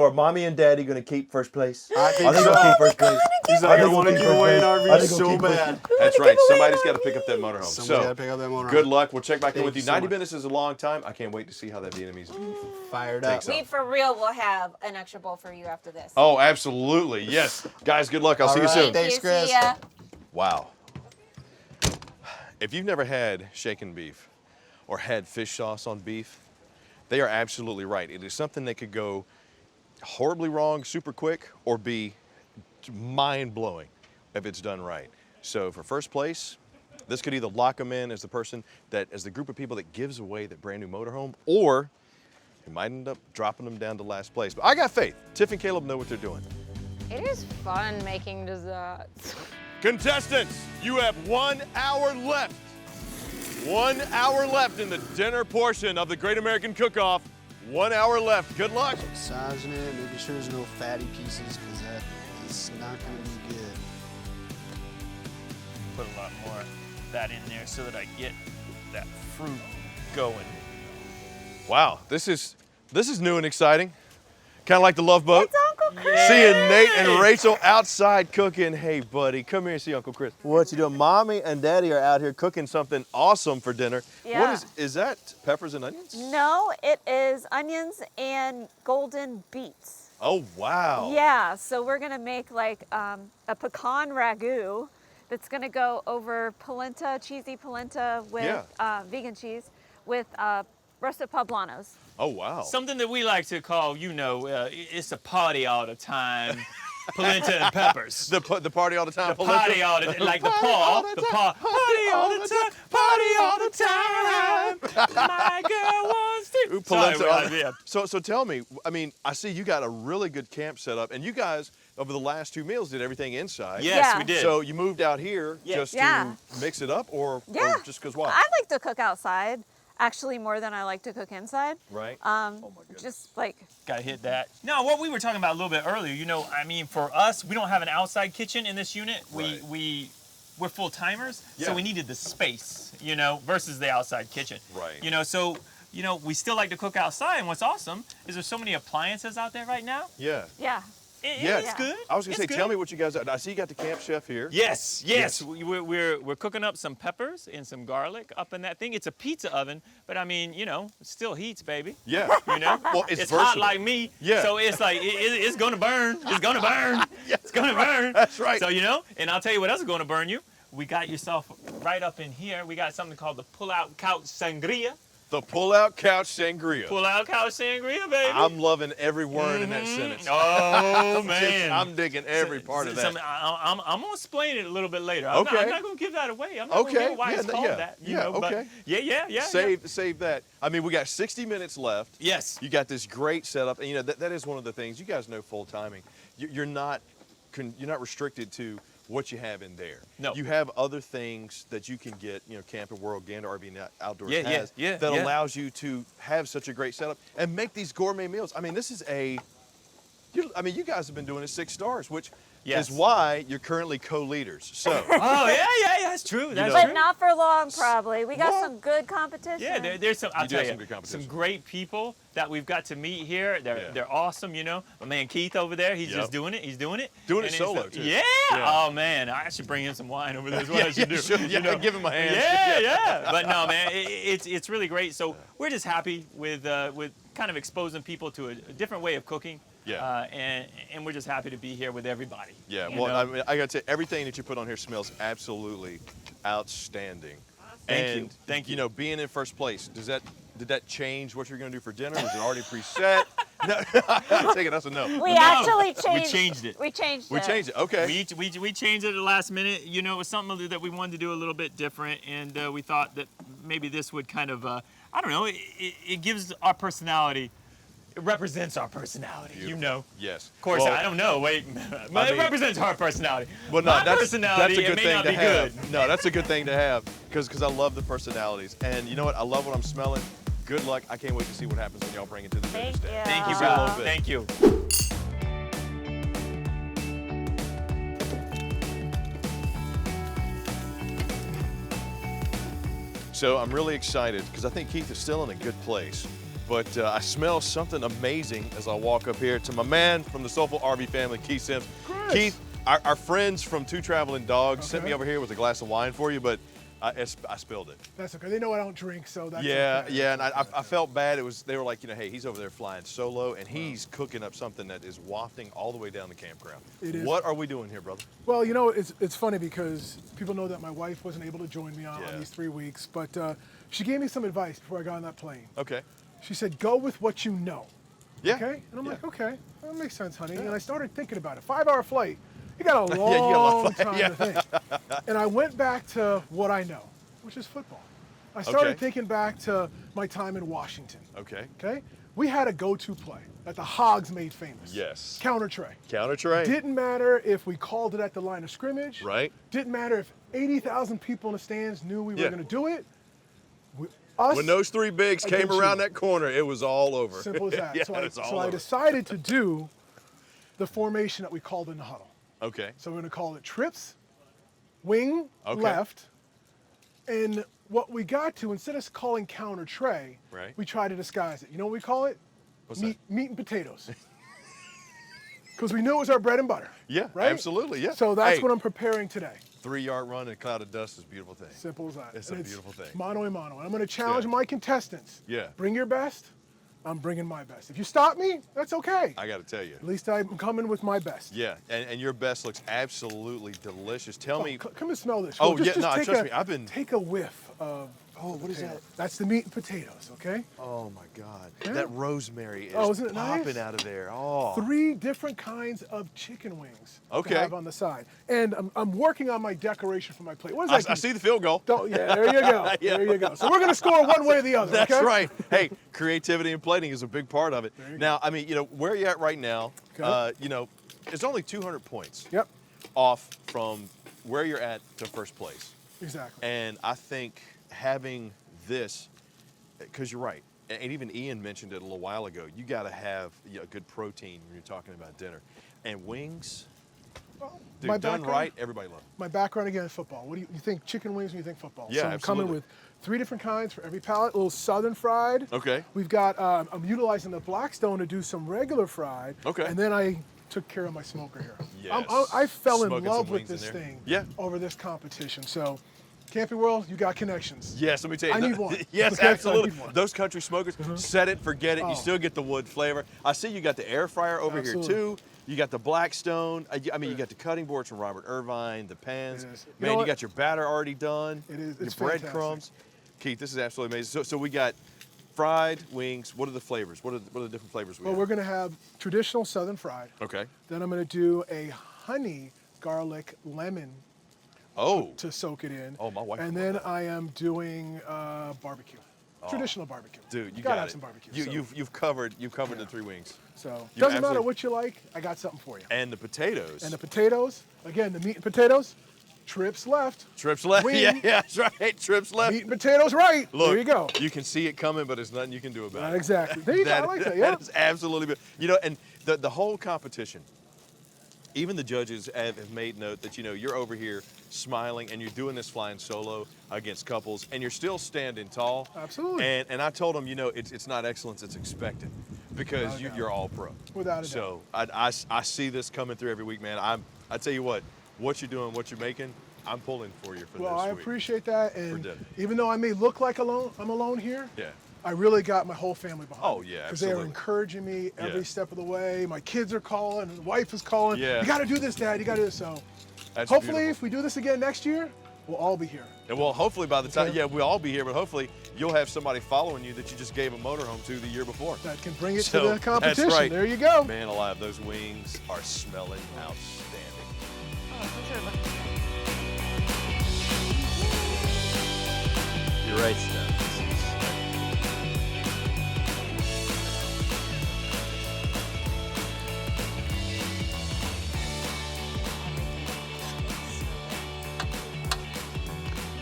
Speaker 1: are mommy and daddy going to keep first place?
Speaker 6: I think
Speaker 1: Are they
Speaker 6: so.
Speaker 1: going to keep first place?
Speaker 6: He's like, I want to give away an RV so bad.
Speaker 1: That's right. Somebody's got to pick up that motorhome.
Speaker 6: Somebody's gotta pick up that motorhome.
Speaker 1: Good luck. We'll check back in
Speaker 6: Thank
Speaker 1: with you.
Speaker 6: you so
Speaker 1: 90
Speaker 6: much.
Speaker 1: minutes is a long time. I can't wait to see how that Vietnamese
Speaker 6: fired
Speaker 1: takes
Speaker 6: up.
Speaker 3: We for real will have an extra bowl for you after this.
Speaker 1: Oh, absolutely. Yes. Guys, good luck. I'll see you soon.
Speaker 6: Thanks, Chris.
Speaker 3: See ya.
Speaker 1: Wow. If you've never had shaken beef or had fish sauce on beef, they are absolutely right. It is something that could go horribly wrong super quick or be mind-blowing if it's done right. So for first place, this could either lock them in as the group of people that gives away that brand new motorhome, or it might end up dropping them down to last place. But I got faith. Tiff and Caleb know what they're doing.
Speaker 8: It is fun making desserts.
Speaker 1: Contestants, you have 1 hour left. 1 hour left in the dinner portion of the Great American Cook-Off. 1 hour left. Good luck.
Speaker 6: Massaging it, making sure there's no fatty pieces, because that is not going to be good.
Speaker 7: Put a lot more of that in there so that I get that fruit going.
Speaker 1: Wow, this is new and exciting. Kind of like the Love Boat.
Speaker 3: It's Uncle Chris.
Speaker 1: Seeing Nate and Rachel outside cooking. Hey, buddy, come here and see Uncle Chris. What you doing? Mommy and Daddy are out here cooking something awesome for dinner.
Speaker 13: Yeah.
Speaker 1: What is that? Peppers and onions?
Speaker 13: No, it is onions and golden beets.
Speaker 1: Oh, wow.
Speaker 13: Yeah, so we're gonna make like a pecan ragu that's gonna go over polenta, cheesy polenta with vegan cheese with
Speaker 14: roasted poblanos.
Speaker 1: Oh, wow.
Speaker 7: Something that we like to call, it's a party all the time. Polenta and peppers.
Speaker 1: The party all the time.
Speaker 7: The party all the time. Like the party all the time. Party all the time. My girl wants to.
Speaker 1: Polenta. So tell me, I mean, I see you got a really good camp set up, and you guys over the last 2 meals did everything inside.
Speaker 7: Yes, we did.
Speaker 1: So you moved out here just to mix it up, or just because why?
Speaker 14: I like to cook outside. Actually, more than I like to cook inside.
Speaker 1: Right.
Speaker 7: Oh my goodness.
Speaker 14: Just like.
Speaker 7: Gotta hit that. No, what we were talking about a little bit earlier, I mean, for us, we don't have an outside kitchen in this unit.
Speaker 1: Right.
Speaker 7: We're full timers,
Speaker 1: Yeah.
Speaker 7: so we needed the space, versus the outside kitchen.
Speaker 1: Right.
Speaker 7: So, we still like to cook outside, and what's awesome is there's so many appliances out there right now.
Speaker 1: Yeah.
Speaker 14: Yeah.
Speaker 7: It's good.
Speaker 1: I was gonna say,
Speaker 7: It's
Speaker 1: tell
Speaker 7: good.
Speaker 1: me what you guys. I see you got the camp chef here.
Speaker 7: Yes. We're cooking up some peppers and some garlic up in that thing. It's a pizza oven, but I mean, it still heats, baby.
Speaker 1: Yeah.
Speaker 7: Well,
Speaker 1: it's
Speaker 7: hot
Speaker 1: versatile.
Speaker 7: like me.
Speaker 1: Yeah.
Speaker 7: So it's like it's gonna burn. It's gonna burn.
Speaker 1: Yeah.
Speaker 7: It's gonna burn.
Speaker 1: That's right.
Speaker 7: So and I'll tell you what else is gonna burn you. We got yourself right up in here. We got something called the Pullout Couch Sangria.
Speaker 1: The Pullout Couch Sangria.
Speaker 7: Pullout Couch Sangria, baby.
Speaker 1: I'm loving every word in that sentence.
Speaker 7: Oh man.
Speaker 1: I'm digging every part of that.
Speaker 7: I'm gonna explain it a little bit later.
Speaker 1: Okay.
Speaker 7: I'm not gonna give that away. I'm not gonna give why it's called that.
Speaker 1: Okay.
Speaker 7: Yeah.
Speaker 1: Save that. I mean, we got 60 minutes left.
Speaker 7: Yes.
Speaker 1: You got this great setup, and that is one of the things you guys know. Full timing. You're not restricted to what you have in there.
Speaker 7: No.
Speaker 1: You have other things that you can get, Camping World, Gander RV Outdoors has
Speaker 7: yeah,
Speaker 1: that allows you to have such a great setup and make these gourmet meals. I mean, this is you guys have been doing it 6 stars, which is why you're currently co-leaders. So.
Speaker 7: Oh yeah, that's true. That's
Speaker 14: But
Speaker 7: true.
Speaker 14: not for long, probably. We got some good competition.
Speaker 7: Yeah, there's some. I'll tell you,
Speaker 1: some good competition.
Speaker 7: some great people that we've got to meet here. They're awesome. My man Keith over there, he's just doing it. He's doing it.
Speaker 1: Doing it
Speaker 7: And
Speaker 1: solo
Speaker 7: it's,
Speaker 1: too.
Speaker 7: Yeah. Oh man, I should bring him some wine over there. Is what I should do.
Speaker 1: Yeah, give him a hand.
Speaker 7: Yeah. But no, man, it's really great. So we're just happy with kind of exposing people to a different way of cooking.
Speaker 1: Yeah.
Speaker 7: And we're just happy to be here with everybody.
Speaker 1: Yeah, well, I mean, I got to say, everything that you put on here smells absolutely outstanding.
Speaker 7: Thank you.
Speaker 1: Being in first place, did that change what you're going to do for dinner? Was it already preset? No, I take it that's a no.
Speaker 14: We actually changed.
Speaker 7: We changed it.
Speaker 14: We changed it.
Speaker 1: We changed it. Okay.
Speaker 7: We changed it at the last minute. It was something that we wanted to do a little bit different, and we thought that maybe this would kind of, I don't know, it gives our personality. It represents our personality,
Speaker 1: Yes.
Speaker 7: Of course,
Speaker 1: Well,
Speaker 7: I don't know. Wait, but it represents our personality.
Speaker 1: Well, no,
Speaker 7: My
Speaker 1: that's
Speaker 7: personality,
Speaker 1: a good
Speaker 7: it may
Speaker 1: thing
Speaker 7: not
Speaker 1: to
Speaker 7: be
Speaker 1: have.
Speaker 7: good.
Speaker 1: No, that's a good thing to have because I love the personalities. And you know what? I love what I'm smelling. Good luck. I can't wait to see what happens when y'all bring it to the dinner stand.
Speaker 7: Thank you,
Speaker 1: See a little
Speaker 7: bro.
Speaker 1: bit.
Speaker 7: Thank you.
Speaker 1: So I'm really excited because I think Keith is still in a good place. But I smell something amazing as I walk up here to my man from the Soulful RV family, Keith Sims.
Speaker 4: Chris.
Speaker 1: Keith, our friends from Two Traveling Dogs sent me over here with a glass of wine for you, but I spilled it.
Speaker 4: That's okay. They know I don't drink, so that's
Speaker 1: Yeah,
Speaker 4: okay.
Speaker 1: yeah, and I felt bad. They were like, hey, he's over there flying solo, and he's cooking up something that is wafting all the way down the campground.
Speaker 4: It is.
Speaker 1: What are we doing here, brother?
Speaker 4: Well, it's funny because people know that my wife wasn't able to join me on these 3 weeks, but she gave me some advice before I got on that plane.
Speaker 1: Okay.
Speaker 4: She said, go with what you know.
Speaker 1: Yeah.
Speaker 4: Okay? And I'm
Speaker 1: Yeah.
Speaker 4: like, okay, that makes sense, honey. And I started thinking about it. 5-hour flight. You got a
Speaker 1: Yeah, you got a
Speaker 4: long
Speaker 1: lot-
Speaker 4: time
Speaker 1: yeah.
Speaker 4: to think. And I went back to what I know, which is football. I started
Speaker 1: Okay.
Speaker 4: thinking back to my time in Washington.
Speaker 1: Okay.
Speaker 4: Okay? We had a go-to play that the Hogs made famous.
Speaker 1: Yes.
Speaker 4: Counter tray.
Speaker 1: Counter tray.
Speaker 4: Didn't matter if we called it at the line of scrimmage.
Speaker 1: Right.
Speaker 4: Didn't matter if 80,000 people in the stands knew we were
Speaker 1: Yeah.
Speaker 4: going to do it. Us,
Speaker 1: When those 3 bigs came
Speaker 4: against
Speaker 1: around
Speaker 4: you.
Speaker 1: that corner, it was all over.
Speaker 4: Simple as that.
Speaker 1: Yeah,
Speaker 4: so
Speaker 1: it's all
Speaker 4: so I
Speaker 1: over.
Speaker 4: decided to do the formation that we called in the huddle.
Speaker 1: Okay.
Speaker 4: So we're going to call it trips, wing,
Speaker 1: Okay.
Speaker 4: left. And what we got to, instead of calling counter tray,
Speaker 1: Right.
Speaker 4: we try to disguise it. You know what we call it?
Speaker 1: What's
Speaker 4: meat and potatoes. Because we knew it was our bread and butter.
Speaker 1: Yeah,
Speaker 4: right?
Speaker 1: absolutely, yeah.
Speaker 4: So that's
Speaker 1: Hey.
Speaker 4: what I'm preparing today.
Speaker 1: 3-yard run in a cloud of dust is a beautiful thing.
Speaker 4: Simple as that.
Speaker 1: It's
Speaker 4: And
Speaker 1: a beautiful thing.
Speaker 4: Mano a mano. And I'm going to challenge
Speaker 1: Yeah.
Speaker 4: my contestants.
Speaker 1: Yeah.
Speaker 4: Bring your best. I'm bringing my best. If you stop me, that's okay.
Speaker 1: I got to tell you.
Speaker 4: At least I'm coming with my best.
Speaker 1: Yeah, and your best looks absolutely delicious. Tell me.
Speaker 4: Come and smell this.
Speaker 1: Oh,
Speaker 4: Just
Speaker 1: yeah, no,
Speaker 4: take
Speaker 1: trust
Speaker 4: a,
Speaker 1: me, I've been-
Speaker 4: Take a whiff of
Speaker 1: Oh, what is that?
Speaker 4: That's the meat and potatoes, okay?
Speaker 1: Oh my God.
Speaker 4: Yeah.
Speaker 1: That rosemary is
Speaker 4: Isn't it
Speaker 1: popping
Speaker 4: nice?
Speaker 1: out of there. Oh.
Speaker 4: 3 different kinds of chicken wings
Speaker 1: Okay.
Speaker 4: to have on the side. And I'm working on my decoration for my plate. What is that?
Speaker 1: I see the field goal.
Speaker 4: Yeah, there you go.
Speaker 1: Yeah.
Speaker 4: There you go. So we're going to score one way or the other,
Speaker 1: That's
Speaker 4: okay?
Speaker 1: right. Hey, creativity and plating is a big part of it. Now, I mean, where you're at right now, it's only 200 points off from where you're at to first place.
Speaker 4: Exactly.
Speaker 1: And I think having this, because you're right, and even Ian mentioned it a little while ago, you got to have a good protein when you're talking about dinner. And wings, dude,
Speaker 4: my
Speaker 1: done
Speaker 4: background-
Speaker 1: right, everybody loves them.
Speaker 4: My background again is football. What do you think chicken wings when you think football?
Speaker 1: Yeah,
Speaker 4: so I'm
Speaker 1: absolutely.
Speaker 4: coming with 3 different kinds for every palate. A little southern fried.
Speaker 1: Okay.
Speaker 4: We've got, I'm utilizing the Blackstone to do some regular fried.
Speaker 1: Okay.
Speaker 4: And then I took care of my smoker here.
Speaker 1: Yes.
Speaker 4: I fell in
Speaker 1: Smoking
Speaker 4: love
Speaker 1: some
Speaker 4: with
Speaker 1: wings in
Speaker 4: this
Speaker 1: there.
Speaker 4: thing
Speaker 1: Yeah.
Speaker 4: over this competition. So Camping World, you got connections.
Speaker 1: Yes, let me tell you.
Speaker 4: I need one.
Speaker 1: Yes,
Speaker 4: Okay,
Speaker 1: absolutely.
Speaker 4: I need one.
Speaker 1: Those country smokers, set it, forget it.
Speaker 4: Oh.
Speaker 1: You still get the wood flavor. I see you got the air fryer over
Speaker 4: Absolutely.
Speaker 1: here too. You got the Blackstone. I mean, you got the cutting boards from Robert Irvine, the pans.
Speaker 4: It is. You
Speaker 1: Man,
Speaker 4: know
Speaker 1: you
Speaker 4: what?
Speaker 1: got your batter already done.
Speaker 4: It is. It's
Speaker 1: your breadcrumbs. Keith, this is absolutely amazing. So we got fried wings. What are the flavors? What are the different flavors we
Speaker 4: Well,
Speaker 1: have?
Speaker 4: we're going to have traditional southern fried.
Speaker 1: Okay.
Speaker 4: Then I'm going to do a honey garlic lemon to soak it in.
Speaker 1: Oh, my wife
Speaker 4: And
Speaker 1: would
Speaker 4: then
Speaker 1: love that.
Speaker 4: I am doing barbecue. Traditional barbecue.
Speaker 1: Dude, you
Speaker 4: gotta
Speaker 1: got
Speaker 4: have
Speaker 1: it.
Speaker 4: some barbecue.
Speaker 1: You've covered the 3 wings.
Speaker 4: So
Speaker 1: You
Speaker 4: doesn't matter
Speaker 1: absolutely-
Speaker 4: what you like. I got something for you.
Speaker 1: And the potatoes.
Speaker 4: And the potatoes, again, the meat and potatoes, trips left.
Speaker 1: Trips left.
Speaker 4: Wing.
Speaker 1: Yeah, that's right. Trips left.
Speaker 4: Meat and potatoes right.
Speaker 1: Look,
Speaker 4: there you go.
Speaker 1: You can see it coming, but there's nothing you can do about it.
Speaker 4: Exactly. There you go. I like that. Yeah.
Speaker 1: That is absolutely good. And the whole competition, even the judges have made note that, you're over here smiling and you're doing this flying solo against couples and you're still standing tall.
Speaker 4: Absolutely.
Speaker 1: And I told them, it's not excellence, it's expected because you're all pro.
Speaker 4: Without a doubt.
Speaker 1: So I see this coming through every week, man. I tell you what you're doing, what you're making, I'm pulling for you for
Speaker 4: Well,
Speaker 1: this
Speaker 4: I
Speaker 1: week.
Speaker 4: appreciate that. And
Speaker 1: dinner.
Speaker 4: even though I may look like I'm alone here,
Speaker 1: Yeah.
Speaker 4: I really got my whole family behind
Speaker 1: Oh,
Speaker 4: me.
Speaker 1: yeah,
Speaker 4: Because they are
Speaker 1: absolutely.
Speaker 4: encouraging me every
Speaker 1: Yeah.
Speaker 4: step of the way. My kids are calling, and the wife is calling.
Speaker 1: Yeah.
Speaker 4: You got to do this, Dad. You got to do this. So
Speaker 1: That's
Speaker 4: hopefully,
Speaker 1: beautiful.
Speaker 4: if we do this again next year, we'll all be here.
Speaker 1: And well, hopefully by the time,
Speaker 4: Okay.
Speaker 1: we'll all be here, but hopefully you'll have somebody following you that you just gave a motorhome to the year before.
Speaker 4: That can bring it
Speaker 1: So,
Speaker 4: to the competition.
Speaker 1: That's right.
Speaker 4: There you go.
Speaker 1: Man alive, those wings are smelling outstanding.
Speaker 5: You're right, Steph.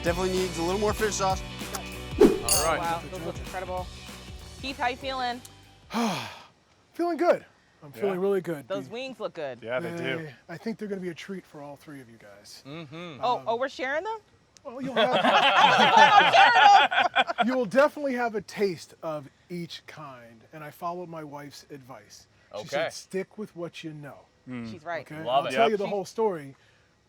Speaker 6: Definitely needs a little more fish sauce.
Speaker 10: All right. Wow, those look incredible. Keith, how you feeling?
Speaker 4: Feeling good. I'm feeling really good.
Speaker 10: Those wings look good.
Speaker 4: I think they're going to be a treat for all 3 of you guys.
Speaker 10: Oh, we're sharing them?
Speaker 4: Well, you'll have, you will definitely have a taste of each kind. And I followed my wife's advice. She
Speaker 11: Okay.
Speaker 4: said, stick with what you know.
Speaker 10: She's right.
Speaker 4: Okay?
Speaker 11: Love
Speaker 4: I'll
Speaker 11: it.
Speaker 4: tell you
Speaker 11: Yep.
Speaker 4: the whole story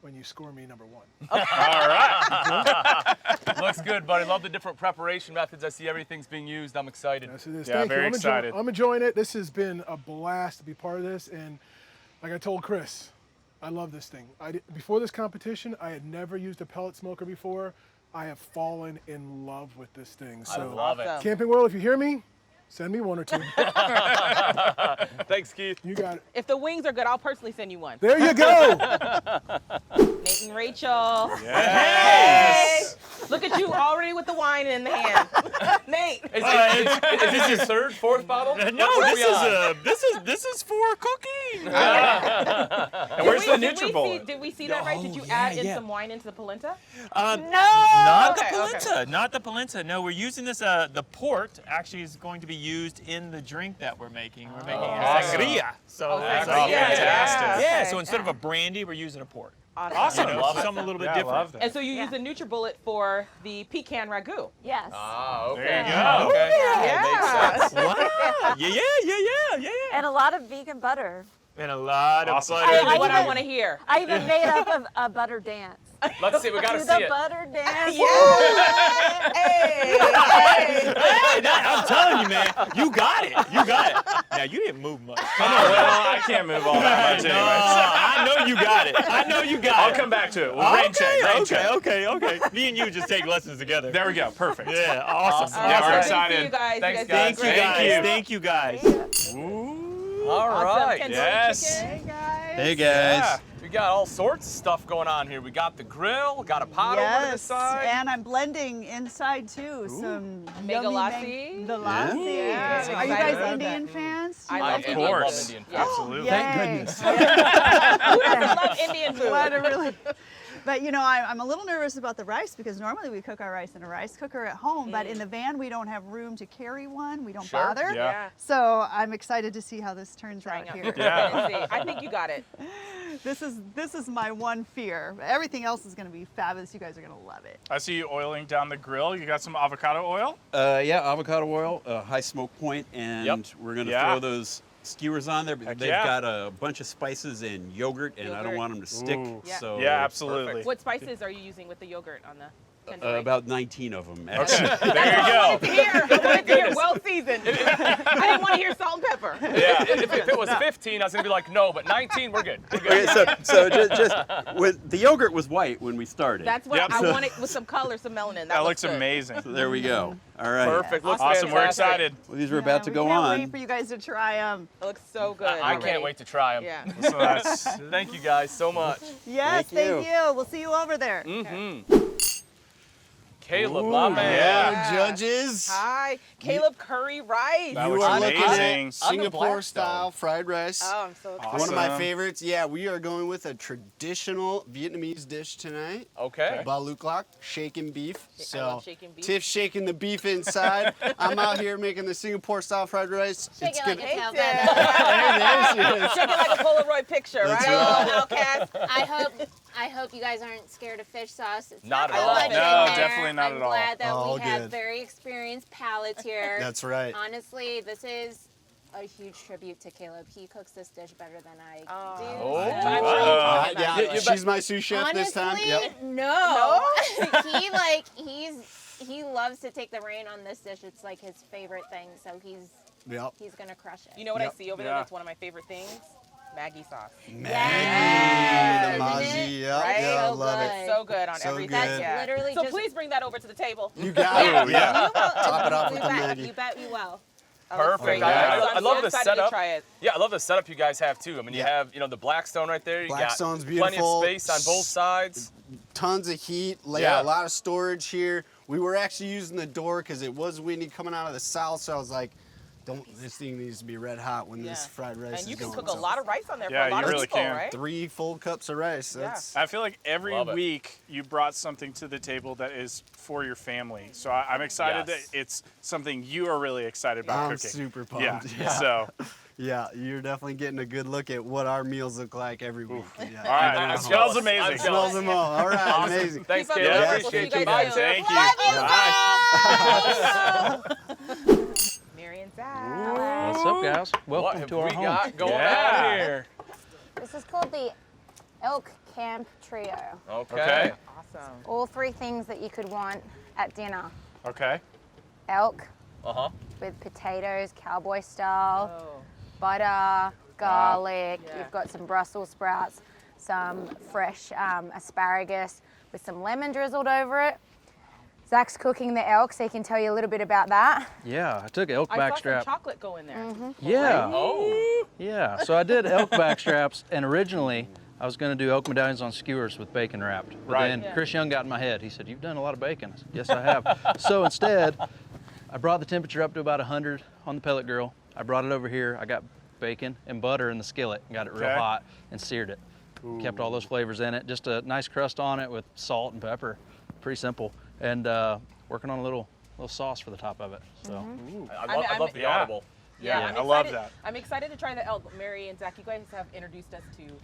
Speaker 4: when you score me number 1.
Speaker 11: All right. Looks good, buddy. Love the different preparation methods. I see everything's being used. I'm excited.
Speaker 4: Yes, it is.
Speaker 9: Yeah,
Speaker 4: Thank
Speaker 9: very
Speaker 4: you.
Speaker 9: excited.
Speaker 4: I'm enjoying it. This has been a blast to be part of this. And like I told Chris, I love this thing. Before this competition, I had never used a pellet smoker before. I have fallen in love with this thing.
Speaker 11: I
Speaker 4: So,
Speaker 11: love it.
Speaker 4: Camping World, if you hear me, send me 1 or 2.
Speaker 11: Thanks, Keith.
Speaker 4: You got it.
Speaker 10: If the wings are good, I'll personally send you one.
Speaker 4: There you go.
Speaker 10: Nate and Rachel.
Speaker 9: Yes.
Speaker 10: Hey! Look at you already with the wine in the hand. Nate.
Speaker 11: Is this your third, fourth bottle?
Speaker 9: No, this is for cooking. And where's the NutriBullet?
Speaker 10: Did we see that right? Did you add in some wine into the polenta?
Speaker 7: Not the
Speaker 10: Okay,
Speaker 7: polenta. Not the polenta. No, we're using this. The port actually is going to be used in the drink that we're making. We're making a sangria. So that's
Speaker 10: sangria.
Speaker 7: fantastic.
Speaker 10: Yeah,
Speaker 7: Yeah.
Speaker 10: okay.
Speaker 7: So instead of a brandy, we're using a port.
Speaker 10: Awesome.
Speaker 7: You know, something a little bit
Speaker 9: Yeah, I
Speaker 7: different.
Speaker 9: love that.
Speaker 10: And so you use the NutriBullet for the pecan ragu.
Speaker 14: Yes.
Speaker 11: Ah, okay.
Speaker 7: There you go.
Speaker 11: Okay.
Speaker 10: Yeah.
Speaker 11: Makes sense.
Speaker 7: Wow. Yeah.
Speaker 14: And a lot of vegan butter.
Speaker 7: And a lot of
Speaker 9: Awesome.
Speaker 7: butter.
Speaker 10: This is what I want to hear.
Speaker 14: I even made up a butter dance.
Speaker 11: Let's see. We gotta
Speaker 14: Do
Speaker 11: see
Speaker 14: the
Speaker 11: it.
Speaker 14: butter dance.
Speaker 10: Hey.
Speaker 7: Hey, I'm telling you, man, you got it. You got it. Now you didn't move much.
Speaker 11: Well,
Speaker 9: can't move all that much anyway.
Speaker 7: I know you got it. I know you got it.
Speaker 9: I'll come back to it. We'll rain check.
Speaker 7: Okay. Me and you just take lessons together.
Speaker 9: There we go. Perfect.
Speaker 7: Yeah, awesome.
Speaker 9: Yeah, we're
Speaker 10: Thank
Speaker 9: excited.
Speaker 10: you guys.
Speaker 11: Thanks,
Speaker 10: guys.
Speaker 7: Thank you guys.
Speaker 11: All right.
Speaker 10: Tandoori
Speaker 9: Yes.
Speaker 10: chicken.
Speaker 6: Hey guys.
Speaker 11: Yeah, we got all sorts of stuff going on here. We got the grill, we got a pot over to the side.
Speaker 13: And I'm blending inside too. Some
Speaker 10: Mega
Speaker 13: yummy
Speaker 10: Lassi.
Speaker 13: The Lassi.
Speaker 10: Yeah.
Speaker 13: Are you guys
Speaker 10: Excited.
Speaker 13: Indian fans?
Speaker 10: I love
Speaker 9: Of
Speaker 10: Indian
Speaker 9: course.
Speaker 10: food.
Speaker 11: Indian food.
Speaker 9: Absolutely.
Speaker 6: Thank goodness.
Speaker 10: Who doesn't love Indian food?
Speaker 13: Glad to really. But you know, I'm a little nervous about the rice because normally we cook our rice in a rice cooker at home, but in the van we don't have room to carry one. We don't bother.
Speaker 9: Yeah.
Speaker 13: So I'm excited to see how this turns out here.
Speaker 9: Yeah.
Speaker 10: I think you got it.
Speaker 13: This is my one fear. Everything else is going to be fabulous. You guys are going to love it.
Speaker 9: I see you oiling down the grill. You got some avocado oil?
Speaker 5: Yeah, avocado oil, high smoke point, and we're gonna throw those skewers on there. They've got a bunch of spices and yogurt, and I don't want them to stick.
Speaker 10: Yeah.
Speaker 5: So
Speaker 9: Yeah, absolutely.
Speaker 11: Perfect.
Speaker 10: What spices are you using with the yogurt on the
Speaker 5: about 19 of them.
Speaker 9: Okay, there you go.
Speaker 10: I wanted to hear well seasoned. I didn't want to hear salt and pepper.
Speaker 11: Yeah, if it was 15, I was gonna be like, no, but 19, we're good. We're good.
Speaker 5: Okay, so just when the yogurt was white when we started.
Speaker 10: That's what I wanted with some color, some melanin.
Speaker 9: That looks
Speaker 10: good.
Speaker 9: amazing.
Speaker 5: So there we go. All right.
Speaker 11: Perfect. Looks
Speaker 9: Awesome. We're
Speaker 11: fantastic.
Speaker 9: excited.
Speaker 5: Well, these are about to go
Speaker 13: we can't
Speaker 5: on.
Speaker 13: wait for you guys to try them.
Speaker 10: It looks so good.
Speaker 11: I can't
Speaker 10: already.
Speaker 11: wait to try them.
Speaker 10: Yeah.
Speaker 9: So that's
Speaker 11: Thank you guys so much.
Speaker 13: Yes,
Speaker 5: Thank
Speaker 13: thank you. We'll see you over there.
Speaker 11: Caleb, my man.
Speaker 9: yeah.
Speaker 6: Judges.
Speaker 10: Hi, Caleb curry rice.
Speaker 9: That
Speaker 6: You
Speaker 9: looks
Speaker 6: are looking
Speaker 9: amazing.
Speaker 6: at Singapore style fried rice.
Speaker 10: Oh, I'm so excited.
Speaker 6: One of my
Speaker 9: Awesome.
Speaker 6: favorites. Yeah, we are going with a traditional Vietnamese dish tonight.
Speaker 11: Okay.
Speaker 6: Ba Luc Lac, shaken beef.
Speaker 10: I love shaken beef.
Speaker 6: Tiff's shaking the beef inside. I'm out here making the Singapore style fried rice.
Speaker 12: Shake it like a tail
Speaker 10: Hey,
Speaker 12: feather.
Speaker 6: There it is.
Speaker 10: Shake it like a Polaroid picture,
Speaker 6: That's
Speaker 10: right?
Speaker 6: right.
Speaker 10: Outcast.
Speaker 12: I hope you guys aren't scared of fish sauce. It's
Speaker 11: Not at
Speaker 12: so
Speaker 11: all.
Speaker 12: much in
Speaker 9: No,
Speaker 12: there.
Speaker 9: definitely not
Speaker 12: I'm
Speaker 9: at all.
Speaker 12: glad that
Speaker 6: All
Speaker 12: we have
Speaker 6: good.
Speaker 12: very experienced palates here.
Speaker 6: That's right.
Speaker 12: Honestly, this is a huge tribute to Caleb. He cooks this dish better than I do.
Speaker 11: Oh.
Speaker 6: Yeah, she's my sous chef this time.
Speaker 12: Honestly,
Speaker 6: Yep.
Speaker 12: no. he loves to take the reign on this dish. It's like his favorite thing. So he's gonna crush it.
Speaker 10: You know what I
Speaker 6: Yep.
Speaker 10: see over there? That's one of my favorite things. Maggie sauce.
Speaker 6: Maggie, the
Speaker 12: Isn't
Speaker 6: Mazzi,
Speaker 12: it?
Speaker 6: yep,
Speaker 10: Right?
Speaker 6: yeah, I
Speaker 12: So
Speaker 6: love it.
Speaker 12: good.
Speaker 10: So good on
Speaker 6: So
Speaker 10: everything.
Speaker 6: good.
Speaker 12: That's literally
Speaker 10: So
Speaker 12: just.
Speaker 10: please bring that over to the table.
Speaker 6: You got
Speaker 9: Oh,
Speaker 6: it.
Speaker 9: yeah.
Speaker 6: Top it off
Speaker 12: You
Speaker 6: with the
Speaker 12: bet,
Speaker 6: Maggie.
Speaker 12: you bet you will.
Speaker 11: Perfect.
Speaker 10: So
Speaker 11: I
Speaker 10: I'm
Speaker 11: love
Speaker 10: so
Speaker 11: the
Speaker 10: excited
Speaker 11: setup.
Speaker 10: to try it.
Speaker 11: Yeah, I love the setup you guys have too. I mean, you
Speaker 6: Yeah.
Speaker 11: have the Blackstone right there. You
Speaker 6: Blackstone's
Speaker 11: got plenty of
Speaker 6: beautiful.
Speaker 11: space on both sides.
Speaker 6: Tons of heat.
Speaker 11: Yeah.
Speaker 6: A lot of storage here. We were actually using the door because it was windy coming out of the south, so I was like, this thing needs to be red hot when this fried rice is
Speaker 10: And you can
Speaker 6: going.
Speaker 10: cook a lot of rice on there
Speaker 9: Yeah,
Speaker 10: for a lot
Speaker 9: you
Speaker 10: of
Speaker 9: really
Speaker 10: people,
Speaker 9: can.
Speaker 10: right?
Speaker 6: 3 full cups of rice. That's
Speaker 9: I feel like every
Speaker 11: Love it.
Speaker 9: week you brought something to the table that is for your family. So I'm excited
Speaker 11: Yes.
Speaker 9: that it's something you are really excited about
Speaker 6: I'm
Speaker 9: cooking.
Speaker 6: super pumped.
Speaker 9: Yeah.
Speaker 6: Yeah.
Speaker 9: So,
Speaker 6: Yeah, you're definitely getting a good look at what our meals look like every week. Yeah.
Speaker 9: all right.
Speaker 11: I'm
Speaker 9: It smells
Speaker 11: jealous.
Speaker 9: amazing.
Speaker 11: I'm
Speaker 6: Smells them all. All right,
Speaker 11: Awesome.
Speaker 6: amazing.
Speaker 11: Thanks,
Speaker 10: Keep up
Speaker 11: Caleb.
Speaker 10: the
Speaker 6: Yeah,
Speaker 10: work. We'll see you
Speaker 6: shake
Speaker 10: guys
Speaker 6: it.
Speaker 10: soon.
Speaker 9: Thank you.
Speaker 10: Mary and Zach.
Speaker 2: What's up, guys?
Speaker 11: What
Speaker 2: Welcome
Speaker 11: have
Speaker 2: to our
Speaker 11: we
Speaker 2: home.
Speaker 11: got going
Speaker 9: Yeah.
Speaker 11: on here?
Speaker 12: This is called the Elk Camp Trio.
Speaker 11: Okay.
Speaker 10: Awesome.
Speaker 12: All 3 things that you could want at dinner.
Speaker 9: Okay.
Speaker 12: Elk
Speaker 11: Uh-huh.
Speaker 12: with potatoes, cowboy style,
Speaker 10: Oh.
Speaker 12: butter, garlic.
Speaker 10: Yeah.
Speaker 12: You've got some Brussels sprouts, some fresh asparagus with some lemon drizzled over it. Zach's cooking the elk, so he can tell you a little bit about that.
Speaker 2: Yeah, I took elk
Speaker 10: I saw some
Speaker 2: backstrap.
Speaker 10: chocolate go in there.
Speaker 2: Yeah.
Speaker 11: Oh.
Speaker 2: Yeah, so I did elk backstraps, and originally I was going to do elk medallions on skewers with bacon wrapped. But
Speaker 9: Right.
Speaker 2: then Chris Young got in my head. He said, "You've done a lot of bacon." I said, "Yes, I have." So instead, I brought the temperature up to about 100 on the pellet grill. I brought it over here. I got bacon and butter in the skillet and got it real
Speaker 9: Okay.
Speaker 2: hot and seared it. Kept all those flavors in it. Just a nice crust on it with salt and pepper. Pretty simple. And working on a little sauce for the top of it. So.
Speaker 11: I love the
Speaker 9: Yeah.
Speaker 11: audible.
Speaker 10: Yeah,
Speaker 9: Yeah,
Speaker 10: I'm
Speaker 9: I love
Speaker 10: excited-
Speaker 9: that.
Speaker 10: I'm excited to try the elk. Mary and Zach, you guys have introduced us to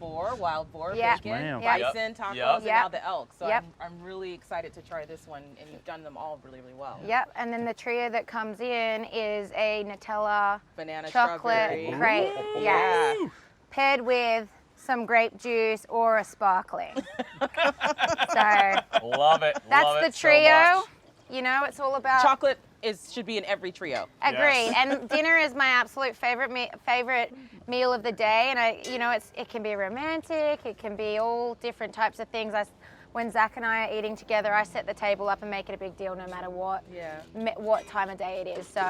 Speaker 10: wild boar,
Speaker 12: Yeah.
Speaker 10: bacon,
Speaker 2: Ma'am.
Speaker 10: bison, tacos,
Speaker 11: Yep.
Speaker 10: and now the elk. So
Speaker 12: Yep.
Speaker 10: I'm really excited to try this one, and you've done them all really, really well.
Speaker 12: Yep, and then the trio that comes in is a Nutella
Speaker 10: Banana,
Speaker 12: chocolate
Speaker 10: strawberry.
Speaker 12: crepe. Yes. Paired with some grape juice or a sparkling. So
Speaker 11: Love it.
Speaker 12: that's
Speaker 11: love
Speaker 12: the
Speaker 11: it so
Speaker 12: trio.
Speaker 11: much.
Speaker 12: You know, it's all about
Speaker 10: Chocolate should be in every trio.
Speaker 12: Agreed. And dinner is my absolute favorite meal of the day. And it can be romantic. It can be all different types of things. When Zach and I are eating together, I set the table up and make it a big deal no matter what time of day it is. So,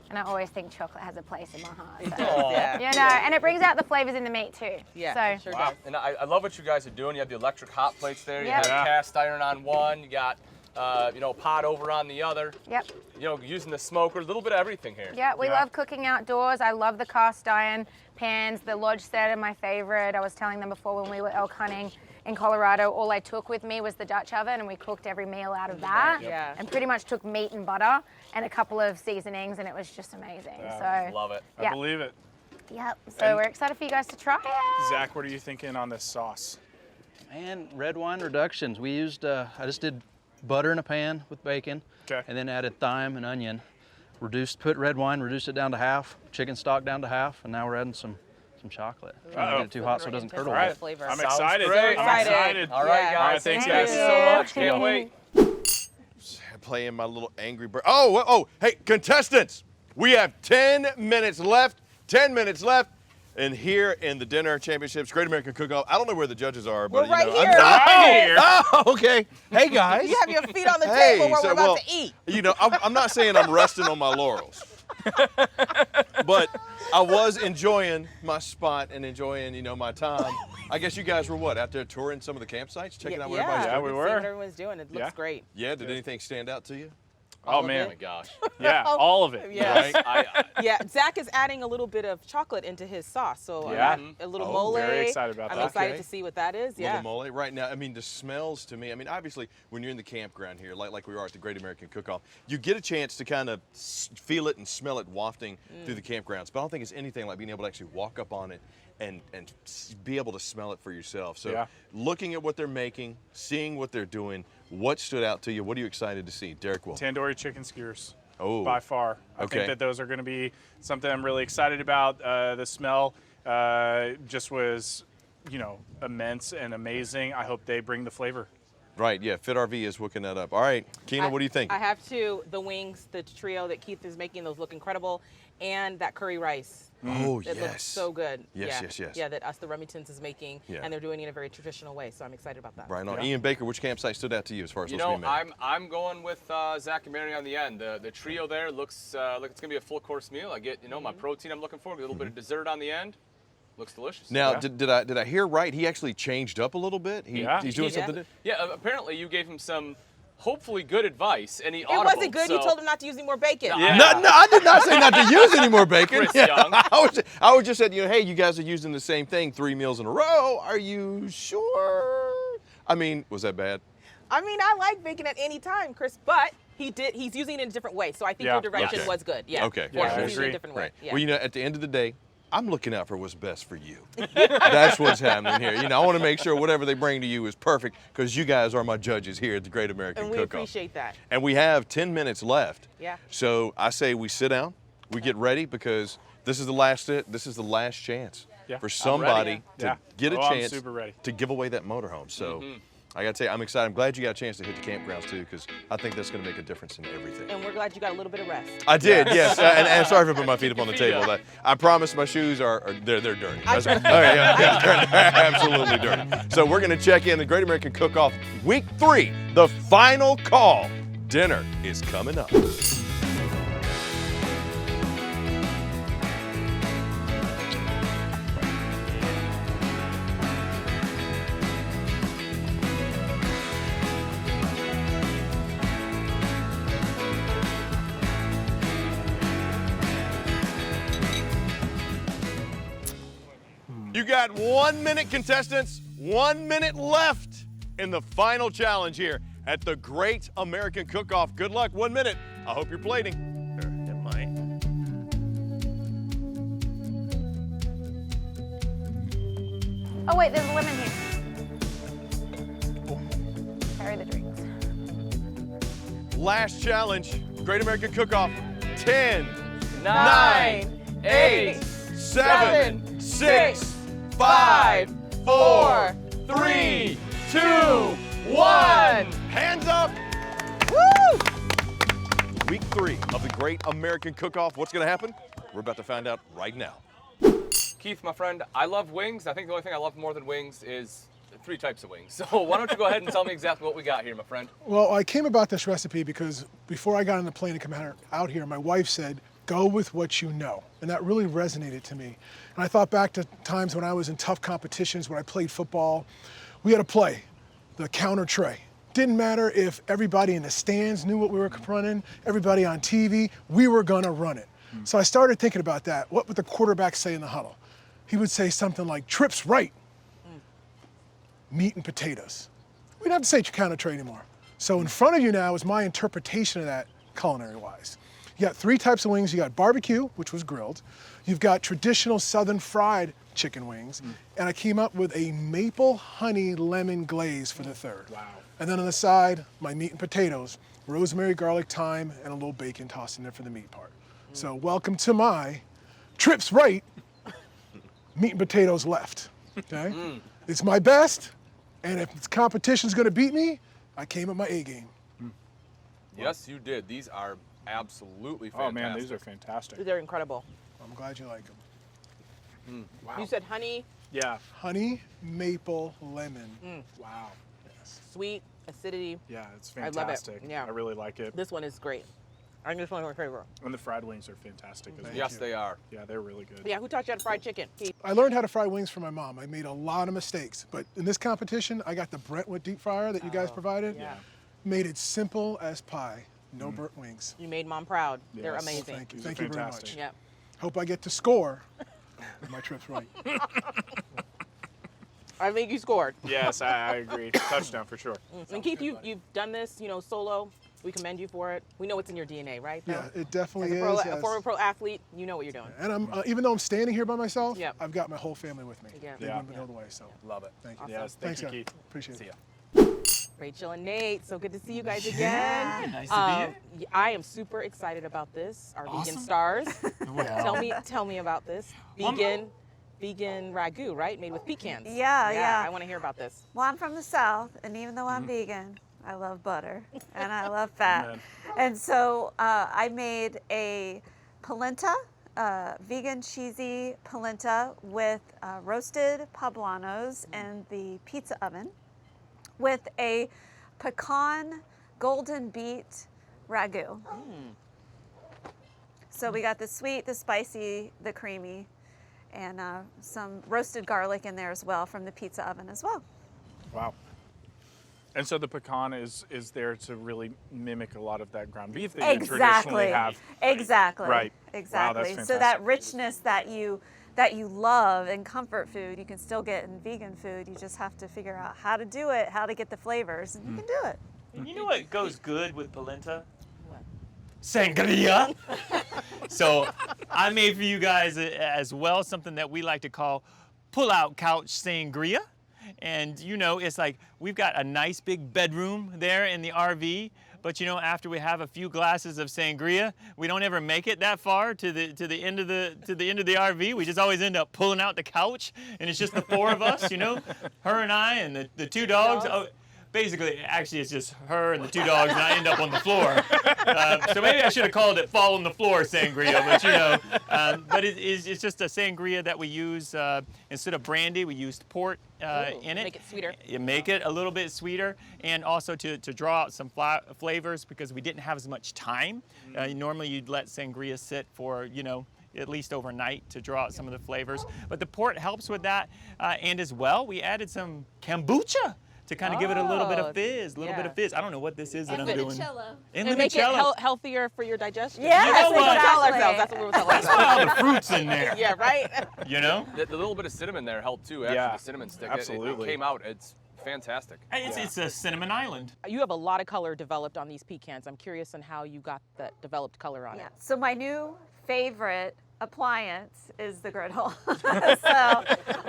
Speaker 12: and I always think chocolate has a place in my heart. So, and it brings out the flavors in the meat too.
Speaker 10: Yeah,
Speaker 12: so,
Speaker 10: sure
Speaker 11: wow.
Speaker 10: does.
Speaker 11: And I love what you guys are doing. You have the electric hot plates there. You
Speaker 12: Yep.
Speaker 11: have cast iron on one. You got pot over on the other.
Speaker 12: Yep.
Speaker 11: Using the smoker, a little bit of everything here.
Speaker 12: Yeah, we love cooking outdoors. I love the cast iron pans. The Lodge set are my favorite. I was telling them before when we were elk hunting in Colorado, all I took with me was the Dutch oven, and we cooked every meal out of that.
Speaker 10: Yeah.
Speaker 12: And pretty much took meat and butter and a couple of seasonings, and it was just amazing. So
Speaker 11: love it.
Speaker 9: I believe it.
Speaker 12: Yep. So we're excited for you guys to try it.
Speaker 9: Zach, what are you thinking on this sauce?
Speaker 2: Man, red wine reductions. We used, I just did butter in a pan with bacon, and then added thyme and onion. Put red wine, reduced it down to half, chicken stock down to half, and now we're adding some chocolate. Don't get it too hot so it doesn't curdle.
Speaker 9: All right, I'm excited.
Speaker 11: Great.
Speaker 9: I'm excited.
Speaker 11: All right, guys.
Speaker 9: All right, thanks, guys.
Speaker 11: so much. Can't wait.
Speaker 1: Playing my little Angry Bird. Oh, hey, contestants, we have 10 minutes left. 10 minutes left. And here in the dinner championships, Great American Cookoff, I don't know where the judges are, but
Speaker 10: We're right here.
Speaker 1: Right here. Oh, okay. Hey, guys.
Speaker 10: You have your feet on the table where we're about to eat.
Speaker 1: I'm not saying I'm resting on my laurels, but I was enjoying my spot and enjoying, my time. I guess you guys were out there touring some of the campsites, checking out what everybody's doing?
Speaker 9: Yeah, we were.
Speaker 10: See what everyone's doing. It looks great.
Speaker 1: Yeah, did anything stand out to you?
Speaker 9: Oh, man.
Speaker 11: Oh, my gosh.
Speaker 9: Yeah, all of it.
Speaker 10: Yes.
Speaker 1: Right?
Speaker 10: Yeah, Zach is adding a little bit of chocolate into his sauce. So a little mole.
Speaker 9: Very excited about that.
Speaker 10: I'm excited to see what that is.
Speaker 1: Little mole. Right now, the smells to me, obviously, when you're in the campground here, like we are at the Great American Cookoff, you get a chance to kind of feel it and smell it wafting through the campgrounds. But I don't think it's anything like being able to actually walk up on it and be able to smell it for yourself. So looking at what they're making, seeing what they're doing, what stood out to you? What are you excited to see? Derek Will.
Speaker 9: Tandoori chicken skewers.
Speaker 1: Oh.
Speaker 9: By far. I think that those are going to be something I'm really excited about. The smell just was, immense and amazing. I hope they bring the flavor.
Speaker 1: Right, yeah, Fit RV is hooking that up. All right, Keena, what do you think?
Speaker 10: I have the wings, the trio that Keith is making, those look incredible, and that curry rice.
Speaker 1: Oh,
Speaker 10: it looks so good.
Speaker 1: Yes.
Speaker 10: Yeah, that the Remingtons is making, and they're doing it in a very traditional way, so I'm excited about that.
Speaker 1: Right on. Ian Baker, which campsite stood out to you as far as what's being made?
Speaker 11: I'm going with Zach and Mary on the end. The trio there looks like it's going to be a full course meal. I get, my protein I'm looking for, a little bit of dessert on the end. Looks delicious.
Speaker 1: Now, did I hear right? He actually changed up a little bit? He's doing something?
Speaker 11: Yeah, apparently you gave him some hopefully good advice, and he
Speaker 10: It wasn't good. You told him not to use any more bacon.
Speaker 1: No, I did not say not to use any more bacon.
Speaker 11: Chris Young.
Speaker 1: I was just saying, hey, you guys are using the same thing 3 meals in a row. Are you sure? Was that bad?
Speaker 10: I like bacon at any time, Chris, but he's using it in a different way, so I think your direction was good. Yeah.
Speaker 1: Okay.
Speaker 10: He's using it in a different way. Yeah.
Speaker 1: Well, at the end of the day, I'm looking out for what's best for you. That's what's happening here. I want to make sure whatever they bring to you is perfect because you guys are my judges here at the Great American Cookoff.
Speaker 10: And we appreciate that.
Speaker 1: And we have 10 minutes left.
Speaker 10: Yeah.
Speaker 1: So I say we sit down, we get ready because this is the last chance for somebody to get a chance to give away that motorhome. So I got to tell you, I'm excited. I'm glad you got a chance to hit the campgrounds too, because I think that's going to make a difference in everything.
Speaker 10: And we're glad you got a little bit of rest.
Speaker 1: I did, yes. And sorry for putting my feet up on the table. I promise my shoes are they're dirty. They're absolutely dirty. So we're going to check in the Great American Cook-Off Week 3, the final call. Dinner is coming up. You got 1 minute, contestants. 1 minute left in the final challenge here at the Great American Cook-Off. Good luck. 1 minute. I hope you're plating.
Speaker 12: Oh wait, there's a lemon here. Carry the drinks.
Speaker 1: Last challenge, Great American Cook-Off. 10,
Speaker 11: 9, 8,
Speaker 1: 7, 6, 5,
Speaker 11: 4, 3, 2, 1.
Speaker 1: Hands up.
Speaker 10: Woo!
Speaker 1: week 3 of the Great American Cook-Off. What's gonna happen? We're about to find out right now.
Speaker 11: Keith, my friend, I love wings. I think the only thing I love more than wings is 3 types of wings. So why don't you go ahead and tell me exactly what we got here, my friend?
Speaker 4: Well, I came about this recipe because before I got on the plane to come out here, my wife said, go with what you know. And that really resonated to me. And I thought back to times when I was in tough competitions, when I played football. We had to play the counter tray. Didn't matter if everybody in the stands knew what we were running, everybody on TV, we were gonna run it. So I started thinking about that. What would the quarterback say in the huddle? He would say something like, trips right, meat and potatoes. We don't have to say counter tray anymore. So in front of you now is my interpretation of that culinary-wise. You got 3 types of wings. You got barbecue, which was grilled. You've got traditional southern fried chicken wings. And I came up with a maple honey lemon glaze for the 3rd. Wow. And then on the side, my meat and potatoes, rosemary, garlic, thyme, and a little bacon tossed in there for the meat part. So welcome to my trips right, meat and potatoes left, okay? It's my best, and if the competition's gonna beat me, I came at my A game.
Speaker 11: Yes, you did. These are absolutely fantastic.
Speaker 9: Oh man, these are fantastic.
Speaker 10: They're incredible.
Speaker 4: I'm glad you like them.
Speaker 10: Wow. You said honey?
Speaker 9: Yeah.
Speaker 4: Honey, maple, lemon.
Speaker 9: Wow.
Speaker 10: Sweet, acidity.
Speaker 9: Yeah, it's
Speaker 10: I love it.
Speaker 9: fantastic.
Speaker 10: Yeah.
Speaker 9: I really like it.
Speaker 10: This one is great. I think this one is my favorite.
Speaker 9: And the fried wings are fantastic as well.
Speaker 11: Yes, they are.
Speaker 9: Yeah, they're really good.
Speaker 10: Yeah, who taught you how to fry chicken? Keith.
Speaker 4: I learned how to fry wings from my mom. I made a lot of mistakes, but in this competition, I got the Brentwood deep fryer that you guys provided.
Speaker 10: Yeah.
Speaker 4: Made it simple as pie, no burnt wings.
Speaker 10: You made Mom proud. They're
Speaker 9: Yes.
Speaker 10: amazing.
Speaker 4: Thank you.
Speaker 9: These
Speaker 4: Thank
Speaker 9: are
Speaker 4: you very
Speaker 9: fantastic.
Speaker 4: much.
Speaker 10: Yeah.
Speaker 4: Hope I get to score with my trips right.
Speaker 10: I think you scored.
Speaker 9: Yes, I agree. Touchdown for sure.
Speaker 10: And Keith, you've done this, solo. We commend you for it. We know it's in your DNA, right?
Speaker 4: Yeah, it definitely
Speaker 10: As
Speaker 4: is.
Speaker 10: a former pro athlete, you know what you're doing.
Speaker 4: And I'm even though I'm standing here by myself,
Speaker 10: Yep.
Speaker 4: I've got my whole family with me.
Speaker 10: Yeah.
Speaker 4: They've
Speaker 9: Yeah.
Speaker 4: been all the way. So
Speaker 11: Love it.
Speaker 4: thank you.
Speaker 10: Awesome.
Speaker 9: Yes,
Speaker 4: Thanks,
Speaker 9: thank you,
Speaker 4: guys.
Speaker 9: Keith.
Speaker 4: Appreciate
Speaker 11: See
Speaker 4: it.
Speaker 11: ya.
Speaker 10: Rachel and Nate, so good to see you guys again.
Speaker 5: Yeah, nice to be
Speaker 10: I am super excited about this. Our vegan stars. Tell me about this. Vegan ragu, right? Made with pecans.
Speaker 14: Yeah.
Speaker 10: I want to hear about this.
Speaker 14: Well, I'm from the South, and even though I'm vegan, I love butter and I love fat.
Speaker 9: Amen.
Speaker 14: And so I made a polenta, vegan cheesy polenta with roasted poblanos in the pizza oven with a pecan golden beet ragu. So we got the sweet, the spicy, the creamy, and some roasted garlic in there as well from the pizza oven as well.
Speaker 9: Wow. And so the pecan is there to really mimic a lot of that ground beef that you traditionally have.
Speaker 14: Exactly.
Speaker 9: Right.
Speaker 14: Exactly.
Speaker 9: Wow, that's
Speaker 14: so that
Speaker 9: fantastic.
Speaker 14: richness that you love in comfort food, you can still get in vegan food. You just have to figure out how to do it, how to get the flavors, and you can do it.
Speaker 7: And you know what goes good with polenta? Sangria. So I made for you guys as well something that we like to call Pullout couch sangria. And it's like we've got a nice big bedroom there in the RV, but after we have a few glasses of sangria, we don't ever make it that far to the end of the RV. We just always end up pulling out the couch, and it's just the 4 of us, her and I and the 2 dogs. Oh, basically, actually, it's just her and the 2 dogs, and I end up on the floor. So maybe I should have called it fall on the floor sangria, but it's just a sangria that we use instead of brandy. We used port in it.
Speaker 10: Make it sweeter.
Speaker 7: You make it a little bit sweeter, and also to draw out some flavors because we didn't have as much time. Normally, you'd let sangria sit for at least overnight to draw out some of the flavors. But the port helps with that, and as well, we added some kombucha to kind of give it a little bit of fizz, I don't know what this is that I'm doing. And
Speaker 10: make it healthier for your digestion.
Speaker 14: Yes,
Speaker 7: You know what?
Speaker 10: Tell ourselves. That's what we're telling
Speaker 7: That's got all the fruits in there.
Speaker 10: Yeah, right?
Speaker 11: The little bit of cinnamon there helped too. After
Speaker 9: Yeah,
Speaker 11: the cinnamon stick,
Speaker 9: absolutely.
Speaker 11: It came out. It's fantastic.
Speaker 7: It's a cinnamon island.
Speaker 10: You have a lot of color developed on these pecans. I'm curious on how you got that developed color on it.
Speaker 14: So my new favorite appliance is the griddle. So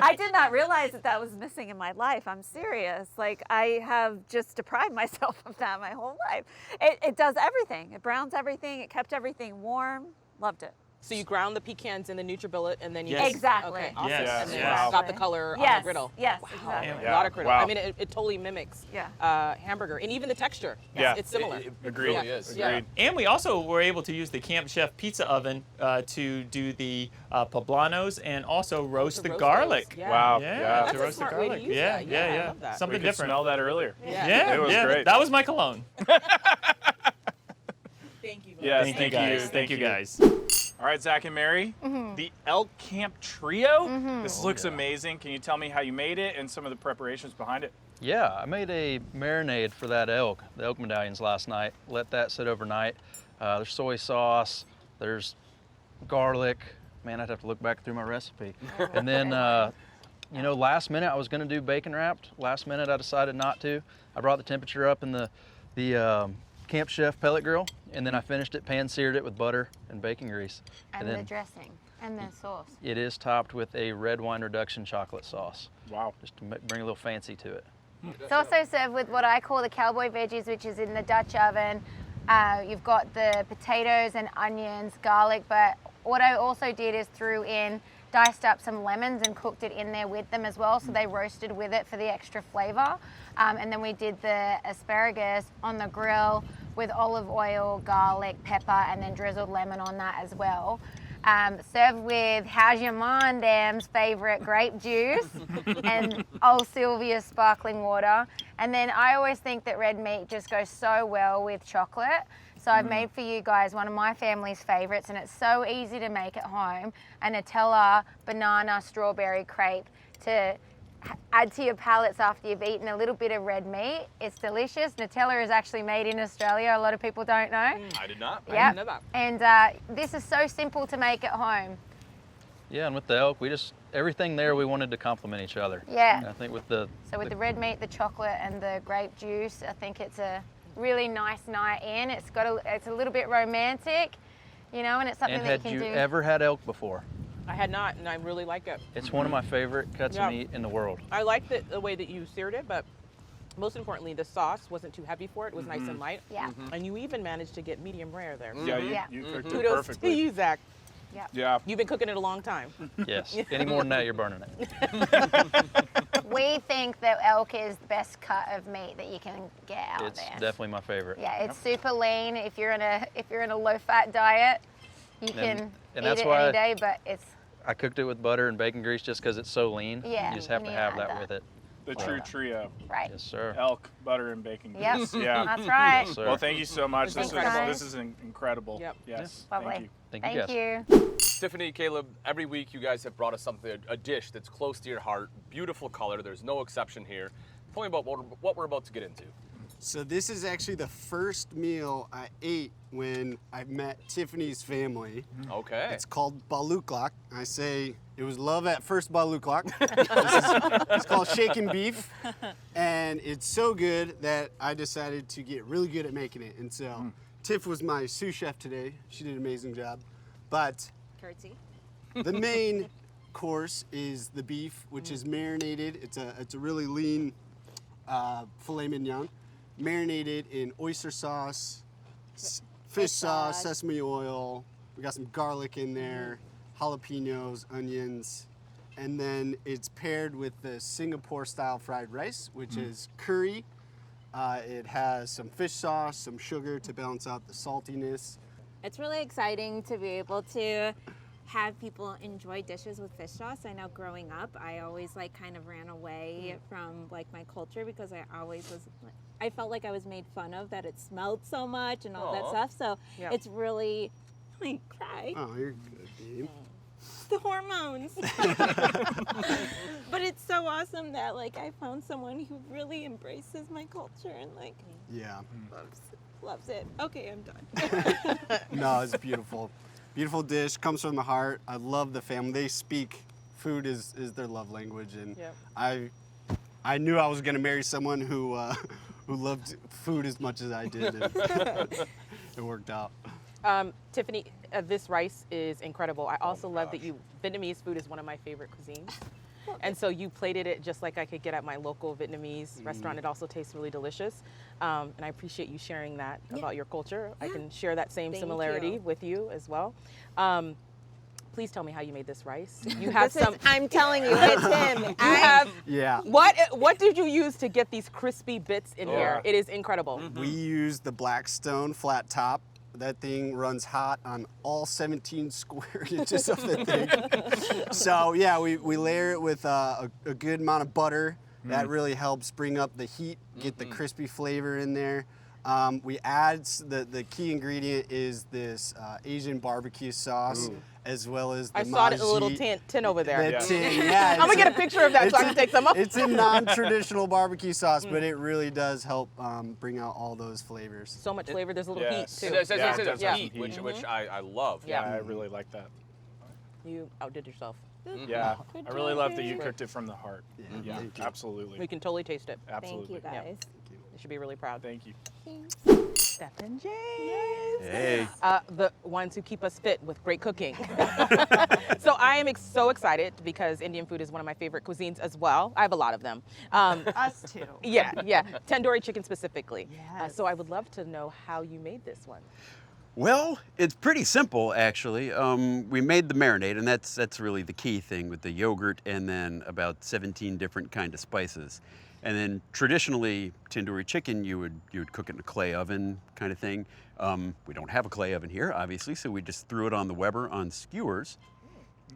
Speaker 14: I did not realize that was missing in my life. I'm serious. Like I have just deprived myself of that my whole life. It does everything. It browns everything. It kept everything warm. Loved it.
Speaker 10: So you ground the pecans in the NutriBullet and then you
Speaker 14: Yes. Exactly.
Speaker 10: Okay, awesome.
Speaker 9: Yes.
Speaker 10: And then
Speaker 9: Yes.
Speaker 10: got the color on
Speaker 14: Yes.
Speaker 10: the griddle.
Speaker 14: Yes,
Speaker 10: Wow.
Speaker 14: exactly.
Speaker 10: A lot of griddle.
Speaker 9: Wow.
Speaker 10: I mean, it totally mimics hamburger and even the texture.
Speaker 9: Yeah.
Speaker 10: It's similar.
Speaker 11: It
Speaker 9: Agreed.
Speaker 11: really is.
Speaker 10: Yeah.
Speaker 9: Agreed.
Speaker 15: And we also were able to use the Camp Chef pizza oven to do the poblanos and also roast the
Speaker 10: roast
Speaker 15: garlic.
Speaker 10: those, yeah.
Speaker 9: Wow.
Speaker 15: Yeah,
Speaker 9: Yeah.
Speaker 10: That's
Speaker 15: to
Speaker 10: a
Speaker 15: roast the
Speaker 10: smart way to
Speaker 15: garlic.
Speaker 10: use
Speaker 15: Yeah,
Speaker 10: that.
Speaker 15: yeah,
Speaker 10: I
Speaker 15: yeah.
Speaker 10: love that.
Speaker 15: Something
Speaker 9: We could
Speaker 15: different.
Speaker 9: smell that earlier.
Speaker 15: Yeah,
Speaker 9: It was
Speaker 15: yeah.
Speaker 9: great.
Speaker 15: That was my cologne.
Speaker 10: Thank you.
Speaker 9: Yes,
Speaker 15: Thank you
Speaker 9: thank
Speaker 15: guys.
Speaker 9: you.
Speaker 15: Thank you guys.
Speaker 9: All right, Zach and Mary, the Elk Camp Trio. This looks amazing. Can you tell me how you made it and some of the preparations behind it?
Speaker 2: Yeah, I made a marinade for that elk, the elk medallions last night. Let that sit overnight. There's soy sauce, there's garlic. Man, I'd have to look back through my recipe. And then, you know, last minute I was gonna do bacon wrapped. Last minute I decided not to. I brought the temperature up in the Camp Chef pellet grill, and then I finished it, pan-seared it with butter and bacon grease.
Speaker 12: And
Speaker 2: then
Speaker 12: the dressing and the sauce.
Speaker 2: it is topped with a red wine reduction chocolate sauce.
Speaker 9: Wow.
Speaker 2: Just to bring a little fancy to it.
Speaker 12: It's also served with what I call the cowboy veggies, which is in the Dutch oven. You've got the potatoes and onions, garlic, but what I also did is diced up some lemons and cooked it in there with them as well, so they roasted with it for the extra flavor. And then we did the asparagus on the grill with olive oil, garlic, pepper, and then drizzled lemon on that as well. Served with How's Your Mondam's favorite grape juice and Old Sylvia's sparkling water. And then I always think that red meat just goes so well with chocolate. So I've made for you guys one of my family's favorites, and it's so easy to make at home, a Nutella banana strawberry crepe to add to your palates after you've eaten a little bit of red meat. It's delicious. Nutella is actually made in Australia. A lot of people don't know.
Speaker 11: I did not.
Speaker 12: Yeah.
Speaker 10: know that.
Speaker 12: And this is so simple to make at home.
Speaker 2: Yeah, and with the elk, everything there we wanted to complement each other.
Speaker 12: Yeah.
Speaker 2: And I think with the
Speaker 12: So with the red meat, the chocolate, and the grape juice, I think it's a really nice night in. It's a little bit romantic, you know, and it's something
Speaker 2: and
Speaker 12: that
Speaker 2: had
Speaker 12: you
Speaker 2: you
Speaker 12: can do.
Speaker 2: ever had elk before?
Speaker 10: I had not, and I really like it.
Speaker 2: It's one of my favorite cuts
Speaker 10: Yeah.
Speaker 2: of meat in the world.
Speaker 10: I liked the way that you seared it, but most importantly, the sauce wasn't too heavy for it. It was nice and light.
Speaker 12: Yeah.
Speaker 10: And you even managed to get medium rare there.
Speaker 9: Yeah,
Speaker 12: Yeah.
Speaker 9: you cooked it
Speaker 10: Kudos
Speaker 9: perfectly.
Speaker 10: to you, Zach.
Speaker 12: Yeah.
Speaker 9: Yeah.
Speaker 10: You've been cooking it a long time.
Speaker 2: Yes. Any more than that, you're burning it.
Speaker 12: We think that elk is the best cut of meat that you can get out
Speaker 2: It's
Speaker 12: there.
Speaker 2: definitely my favorite.
Speaker 12: Yeah, it's super lean. If you're in a low-fat diet, you can
Speaker 2: and
Speaker 12: eat
Speaker 2: that's
Speaker 12: it
Speaker 2: why
Speaker 12: any day. But it's
Speaker 2: I cooked it with butter and bacon grease just because it's so lean.
Speaker 12: Yeah,
Speaker 2: You just have
Speaker 12: you
Speaker 2: to
Speaker 12: need to
Speaker 2: have
Speaker 12: add
Speaker 2: that
Speaker 12: that.
Speaker 2: with it.
Speaker 9: The true trio.
Speaker 12: right.
Speaker 2: Yes, sir.
Speaker 9: Elk, butter, and bacon
Speaker 12: Yep.
Speaker 9: grease. Yeah.
Speaker 12: That's right.
Speaker 2: Yes, sir.
Speaker 9: Well, thank you so much.
Speaker 12: Thanks,
Speaker 9: This
Speaker 12: guys.
Speaker 9: is incredible.
Speaker 10: Yep.
Speaker 9: Yes.
Speaker 12: Lovely.
Speaker 9: Thank you.
Speaker 2: Thank you,
Speaker 12: Thank
Speaker 2: guys.
Speaker 12: you.
Speaker 11: Tiffany, Caleb, every week you guys have brought us something, a dish that's close to your heart. Beautiful color. There's no exception here. Tell me about what we're about to get into.
Speaker 6: So this is actually the first meal I ate when I met Tiffany's family.
Speaker 11: Okay.
Speaker 6: It's called baluklak. I say it was love at first baluklak. It's called shaken beef, and it's so good that I decided to get really good at making it. And so Tiff was my sous chef today. She did an amazing job. But
Speaker 14: Curtsy.
Speaker 6: the main course is the beef, which is marinated. It's a really lean filet mignon, marinated in oyster sauce, fish sauce, sesame oil. We got some garlic in there, jalapenos, onions, and then it's paired with the Singapore-style fried rice, which is curry. It has some fish sauce, some sugar to balance out the saltiness.
Speaker 3: It's really exciting to be able to have people enjoy dishes with fish sauce. I know growing up, I always kind of ran away from my culture because I felt like I was made fun of, that it smelled so much and all that stuff. So it's really, I might cry.
Speaker 6: Oh, you're good, babe.
Speaker 3: The hormones. But it's so awesome that I found someone who really embraces my culture and
Speaker 6: Yeah.
Speaker 3: loves it. Okay, I'm done.
Speaker 6: No, it's beautiful. Beautiful dish, comes from the heart. I love the family. They speak, food is their love language, and I knew I was gonna marry someone who loved food as much as I did, and it worked out.
Speaker 10: Tiffany, this rice is incredible. I also love that Vietnamese food is one of my favorite cuisines. And so you plated it just like I could get at my local Vietnamese restaurant. It also tastes really delicious. And I appreciate you sharing that about your culture. I can share that same
Speaker 3: Thank
Speaker 10: similarity
Speaker 3: you.
Speaker 10: with you as well. Please tell me how you made this rice. You have some.
Speaker 3: I'm telling you, it's him.
Speaker 10: You have.
Speaker 6: Yeah.
Speaker 10: What did you use to get these crispy bits in here? It is incredible.
Speaker 6: We use the Blackstone flat top. That thing runs hot on all 17 square inches of the thing. So yeah, we layer it with a good amount of butter. That really helps bring up the heat, get the crispy flavor in there. We add, the key ingredient is this Asian barbecue sauce, as well as the
Speaker 10: I saw it in a little tin over there.
Speaker 6: The tin, yeah.
Speaker 10: I'm gonna get a picture of that so I can take some up.
Speaker 6: It's a non-traditional barbecue sauce, but it really does help bring out all those flavors.
Speaker 10: So much flavor, there's a little heat too.
Speaker 11: It says heat, which I love.
Speaker 9: Yeah, I really like that.
Speaker 10: You outdid yourself.
Speaker 9: Yeah, I really love that you cooked it from the heart. Yeah, absolutely.
Speaker 10: We can totally taste it.
Speaker 9: Absolutely.
Speaker 3: Thank you, guys.
Speaker 10: You should be really proud.
Speaker 9: Thank you.
Speaker 10: Steph and James.
Speaker 5: Hey.
Speaker 10: The ones who keep us fit with great cooking. So I am so excited because Indian food is one of my favorite cuisines as well. I have a lot of them.
Speaker 13: Us too.
Speaker 10: Yeah. Tandoori chicken specifically.
Speaker 13: Yes.
Speaker 10: So I would love to know how you made this one.
Speaker 5: Well, it's pretty simple actually. We made the marinade, and that's really the key thing with the yogurt and then about 17 different kind of spices. And then traditionally, tandoori chicken, you would cook it in a clay oven kind of thing. We don't have a clay oven here, obviously, so we just threw it on the Weber on skewers.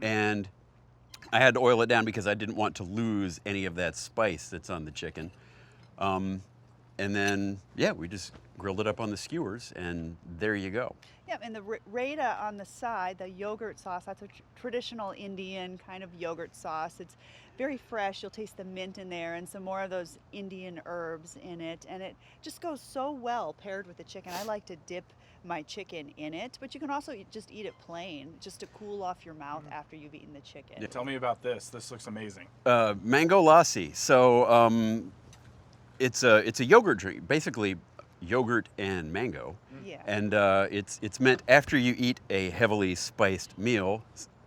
Speaker 5: And I had to oil it down because I didn't want to lose any of that spice that's on the chicken. And then, yeah, we just grilled it up on the skewers, and there you go.
Speaker 13: Yeah, and the raita on the side, the yogurt sauce, that's a traditional Indian kind of yogurt sauce. It's very fresh. You'll taste the mint in there and some more of those Indian herbs in it. And it just goes so well paired with the chicken. I like to dip my chicken in it, but you can also just eat it plain, just to cool off your mouth after you've eaten the chicken.
Speaker 9: Yeah, tell me about this. This looks amazing.
Speaker 5: Mango lassi. So it's a yogurt drink, basically yogurt and mango.
Speaker 13: Yeah.
Speaker 5: And it's meant after you eat a heavily spiced meal.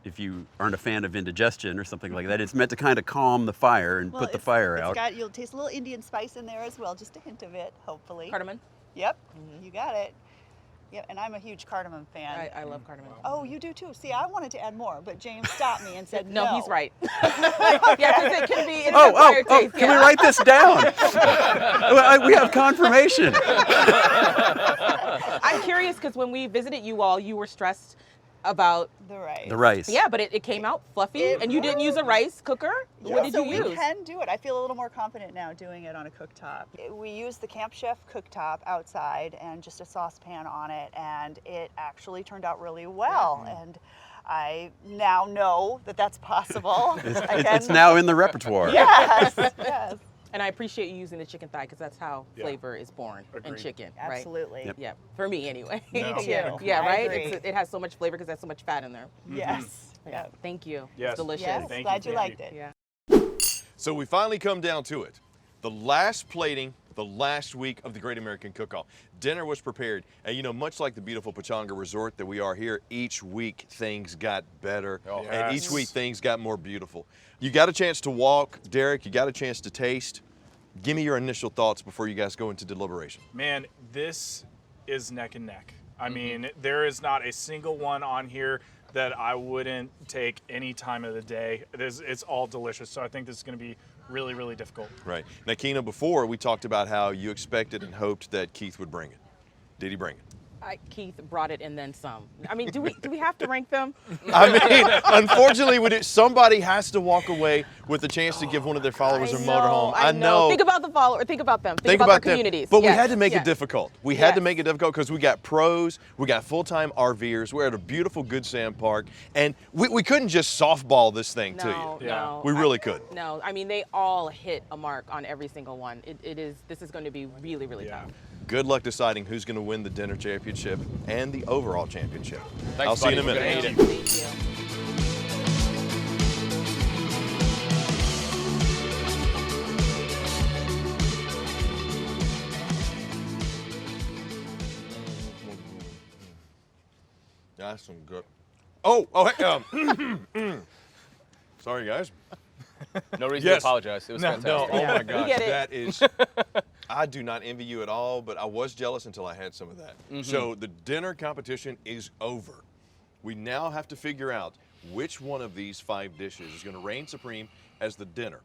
Speaker 5: If you aren't a fan of indigestion or something like that, it's meant to kind of calm the fire and put the fire out.
Speaker 13: You'll taste a little Indian spice in there as well, just a hint of it, hopefully.
Speaker 10: Cardamom?
Speaker 13: Yep, you got it. Yep, and I'm a huge cardamom fan.
Speaker 10: I love cardamom.
Speaker 13: Oh, you do too. See, I wanted to add more, but James stopped me and said no.
Speaker 10: No, he's right. Yeah, because it can be an acquired taste.
Speaker 5: Can we write this down? We have confirmation.
Speaker 10: I'm curious because when we visited you all, you were stressed about
Speaker 13: the rice.
Speaker 5: Yeah,
Speaker 10: but it came out fluffy, and you didn't use a rice cooker?
Speaker 13: Yeah.
Speaker 10: What did you
Speaker 13: We
Speaker 10: use?
Speaker 13: can do it. I feel a little more confident now doing it on a cooktop. We used the Camp Chef cooktop outside and just a saucepan on it, and it actually turned out really well. And I now know that that's possible.
Speaker 5: It's now in the repertoire.
Speaker 13: Yes, yes.
Speaker 10: And I appreciate you using the chicken thigh because that's how flavor is born in chicken, right?
Speaker 13: Absolutely.
Speaker 5: Yep.
Speaker 10: Yeah, for me anyway.
Speaker 13: Me too.
Speaker 10: Yeah,
Speaker 13: I
Speaker 10: right?
Speaker 13: agree.
Speaker 10: It has so much flavor because there's so much fat in there.
Speaker 13: Yes.
Speaker 10: Yeah. Thank you.
Speaker 9: Yes.
Speaker 10: It's delicious.
Speaker 13: Yes, glad you liked it.
Speaker 10: Yeah.
Speaker 1: So we finally come down to it. The last plating, the last week of the Great American Cookoff. Dinner was prepared. And you know, much like the beautiful Pechanga Resort that we are here, each week things got better. And each week things got more beautiful. You got a chance to walk, Derek, you got a chance to taste. Give me your initial thoughts before you guys go into deliberation.
Speaker 9: Man, this is neck and neck. I mean, there is not a single one on here that I wouldn't take any time of the day. It's all delicious. So I think this is going to be really, really difficult.
Speaker 1: Right. Now, Keena, before we talked about how you expected and hoped that Keith would bring it. Did he bring it?
Speaker 10: Keith brought it and then some. I mean, do we have to rank them?
Speaker 1: I mean, unfortunately, somebody has to walk away with the chance to give one of their followers a motorhome.
Speaker 10: I know. Think about the follower. Think about them. Think about their communities.
Speaker 1: But we had to make it difficult. We had to make it difficult because we got pros, we got full-time RVers. We're at a beautiful Good Sam Park, and we couldn't just softball this thing to you.
Speaker 10: No,
Speaker 1: we really could.
Speaker 10: No, I mean they all hit a mark on every single one. This is going to be really, really tough.
Speaker 1: Good luck deciding who's going to win the dinner championship and the overall championship.
Speaker 11: Thanks,
Speaker 1: I'll see you in a
Speaker 11: buddy.
Speaker 1: minute.
Speaker 10: Thank you.
Speaker 1: That's some good. Oh, hey, sorry guys.
Speaker 11: No reason to apologize. It was fantastic.
Speaker 1: No, oh my gosh,
Speaker 10: get it.
Speaker 1: that is. I do not envy you at all, but I was jealous until I had some of that. So the dinner competition is over. We now have to figure out which one of these 5 dishes is going to reign supreme as the dinner.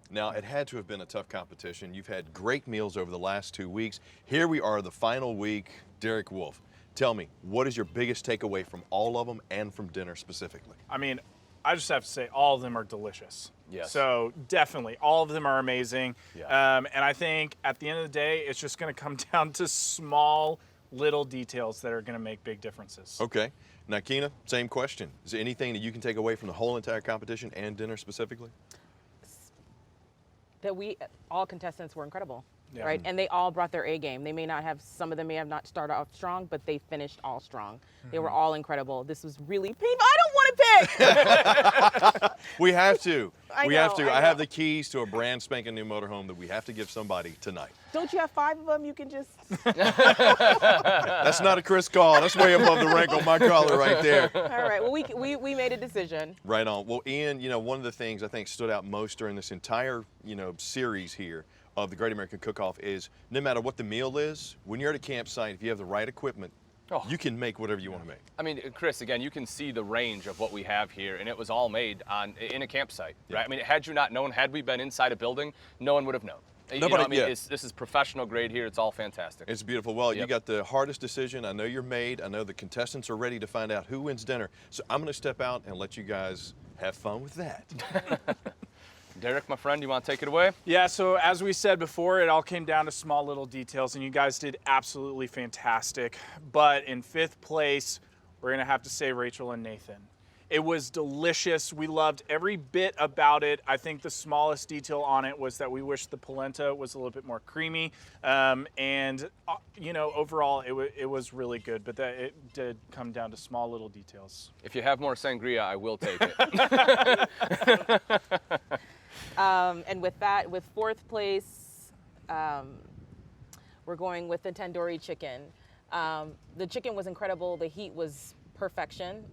Speaker 1: Now, it had to have been a tough competition. You've had great meals over the last 2 weeks. Here we are, the final week. Derek Wolf, tell me, what is your biggest takeaway from all of them and from dinner specifically?
Speaker 9: I mean, I just have to say all of them are delicious.
Speaker 1: Yes.
Speaker 9: So definitely, all of them are amazing.
Speaker 1: Yeah.
Speaker 9: And I think at the end of the day, it's just going to come down to small little details that are going to make big differences.
Speaker 1: Okay. Now, Keena, same question. Is there anything that you can take away from the whole entire competition and dinner specifically?
Speaker 10: That all contestants were incredible,
Speaker 9: Yeah.
Speaker 10: right? And they all brought their A game. They may not have, some of them may have not started off strong, but they finished all strong. They were all incredible. This was really painful. I don't want to pick.
Speaker 1: We have to.
Speaker 10: I
Speaker 1: We have
Speaker 10: know,
Speaker 1: to.
Speaker 10: I
Speaker 1: I have
Speaker 10: know.
Speaker 1: the keys to a brand spanking new motorhome that we have to give somebody tonight.
Speaker 10: Don't you have 5 of them? You can just.
Speaker 1: That's not a Chris call. That's way above the rank on my collar right there.
Speaker 10: All right. Well, we made a decision.
Speaker 1: Right on. Well, Ian, you know, one of the things I think stood out most during this entire, you know, series here of the Great American Cook-Off is no matter what the meal is, when you're at a campsite, if you have the right equipment, you can make whatever you want to make.
Speaker 11: I mean, Chris, again, you can see the range of what we have here, and it was all made in a campsite, right? I mean, had you not known, had we been inside a building, no one would have known. You know what I mean? This is professional grade here. It's all fantastic.
Speaker 1: It's beautiful. Well, you got the hardest decision. I know you're made. I know the contestants are ready to find out who wins dinner. So I'm going to step out and let you guys have fun with that.
Speaker 11: Derek, my friend, you want to take it away?
Speaker 9: Yeah, so as we said before, it all came down to small little details, and you guys did absolutely fantastic. But in 5th place, we're going to have to say Rachel and Nathan. It was delicious. We loved every bit about it. I think the smallest detail on it was that we wish the polenta was a little bit more creamy. You know, overall, it was really good, but that it did come down to small little details.
Speaker 11: If you have more sangria, I will take it.
Speaker 10: And with that, with 4th place, we're going with the tandoori chicken. The chicken was incredible. The heat was perfection.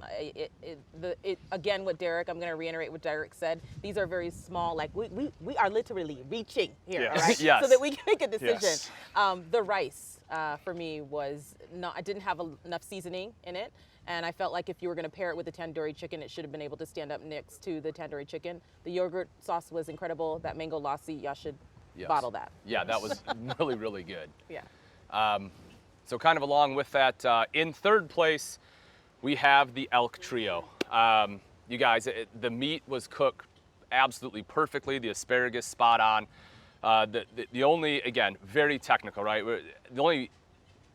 Speaker 10: Again, with Derek, I'm going to reiterate what Derek said. These are very small, like we are literally reaching here,
Speaker 11: Yes.
Speaker 10: right?
Speaker 11: Yes.
Speaker 10: So that we can make a decision.
Speaker 11: Yes.
Speaker 10: The rice for me was not, I didn't have enough seasoning in it. And I felt like if you were going to pair it with the tandoori chicken, it should have been able to stand up next to the tandoori chicken. The yogurt sauce was incredible. That mango lassi, y'all should bottle that.
Speaker 11: Yeah, that was really, really good.
Speaker 10: Yeah.
Speaker 11: So kind of along with that, in 3rd place, we have the Elk Trio. You guys, the meat was cooked absolutely perfectly. The asparagus spot on. The only, again, very technical, right? The only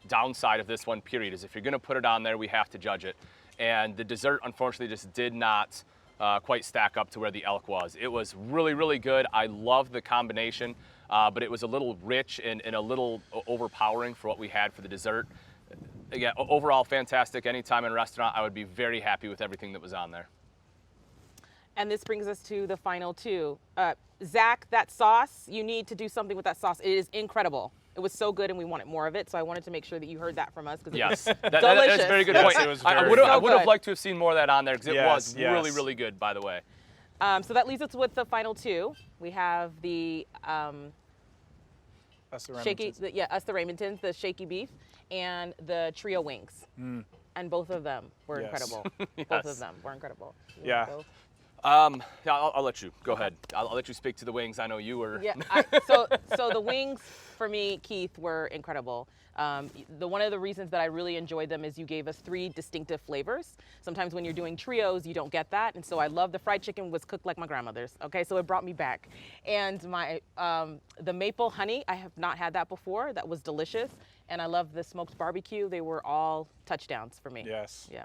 Speaker 11: downside of this one, period, is if you're going to put it on there, we have to judge it. And the dessert, unfortunately, just did not quite stack up to where the elk was. It was really, really good. I love the combination, but it was a little rich and a little overpowering for what we had for the dessert. Again, overall fantastic. Anytime in a restaurant, I would be very happy with everything that was on there.
Speaker 10: And this brings us to the final 2. Zach, that sauce, you need to do something with that sauce. It is incredible. It was so good, and we wanted more of it. So I wanted to make sure that you heard that from us because it was delicious.
Speaker 11: That's a very good point. I would have liked to have seen more of that on there because it was really, really good, by the way.
Speaker 10: So that leaves us with the final 2. We have the shaky, the Raymondtons, the shaky beef, and the trio wings. And both of them were incredible. Both of them were incredible.
Speaker 9: Yeah.
Speaker 11: I'll let you go ahead. I'll let you speak to the wings. I know you were.
Speaker 10: Yeah. So the wings for me, Keith, were incredible. One of the reasons that I really enjoyed them is you gave us 3 distinctive flavors. Sometimes when you're doing trios, you don't get that, and so I love the fried chicken was cooked like my grandmother's. Okay, so it brought me back. And my the maple honey, I have not had that before. That was delicious, and I love the smoked barbecue. They were all touchdowns for me.
Speaker 9: Yes.
Speaker 10: Yeah.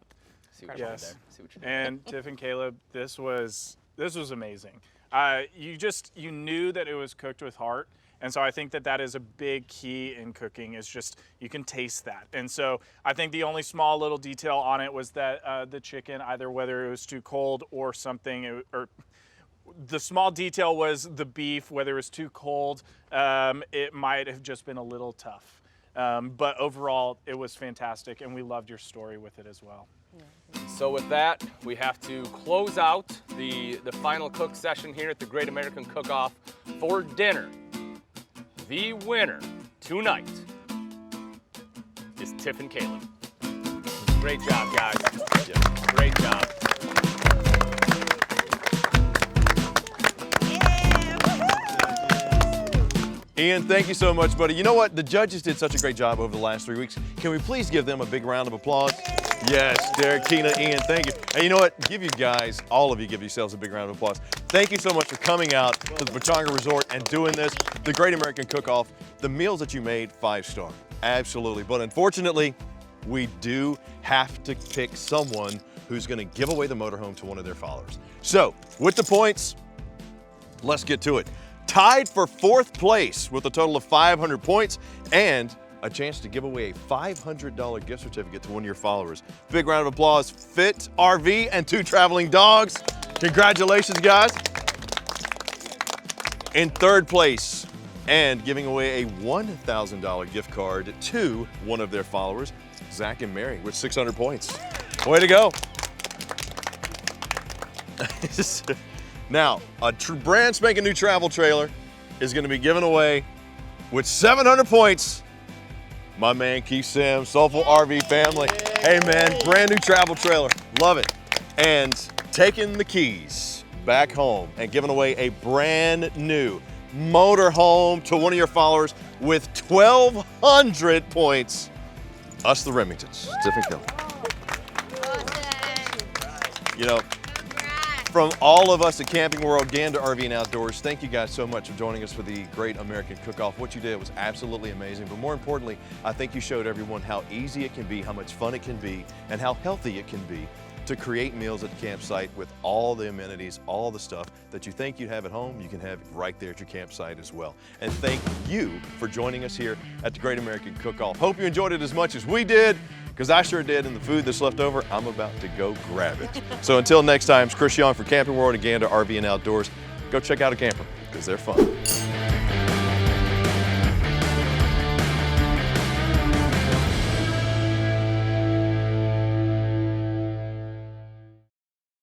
Speaker 9: Yes. And Tiff and Caleb, this was amazing. You knew that it was cooked with heart, and so I think that is a big key in cooking. Is just you can taste that. And so I think the only small little detail on it was that the chicken, either whether it was too cold or something, or the small detail was the beef, whether it was too cold, it might have just been a little tough. But overall, it was fantastic, and we loved your story with it as well.
Speaker 11: So with that, we have to close out the final cook session here at the Great American Cook-Off for dinner. The winner tonight is Tiff and Caleb. Great job, guys. Great job.
Speaker 1: Ian, thank you so much, buddy. You know what? The judges did such a great job over the last 3 weeks. Can we please give them a big round of applause? Yes, Derek, Tina, Ian, thank you. And you know what? Give you guys, all of you, give yourselves a big round of applause. Thank you so much for coming out to the Pechanga Resort and doing this. The Great American Cook-Off. The meals that you made, 5-star. Absolutely. But unfortunately, we do have to pick someone who's going to give away the motorhome to one of their followers. So, with the points, let's get to it. Tied for 4th place with a total of 500 points and a chance to give away a $500 gift certificate to one of your followers. Big round of applause, Fit RV and 2 traveling dogs. Congratulations, guys. In 3rd place and giving away a $1,000 gift card to one of their followers, Zach and Mary with 600 points. Way to go. Now, a brand spanking new travel trailer is going to be given away with 700 points. My man Keith Sims, Soulful RV family. Hey man, brand new travel trailer, love it. And taking the keys back home and giving away a brand new motorhome to one of your followers with 1,200 points. Us the Remingtons, Tiffany Kelly. You know, from all of us at Camping World, Gander RV and Outdoors, thank you guys so much for joining us for the Great American Cook-Off. What you did was absolutely amazing, but more importantly, I think you showed everyone how easy it can be, how much fun it can be, and how healthy it can be to create meals at the campsite with all the amenities, all the stuff that you think you'd have at home, you can have right there at your campsite as well. And thank you for joining us here at the Great American Cook-Off. Hope you enjoyed it as much as we did, because I sure did, and the food that's left over, I'm about to go grab it. So until next time, it's Chris Young for Camping World and Gander RV and Outdoors. Go check out a camper, because they're fun.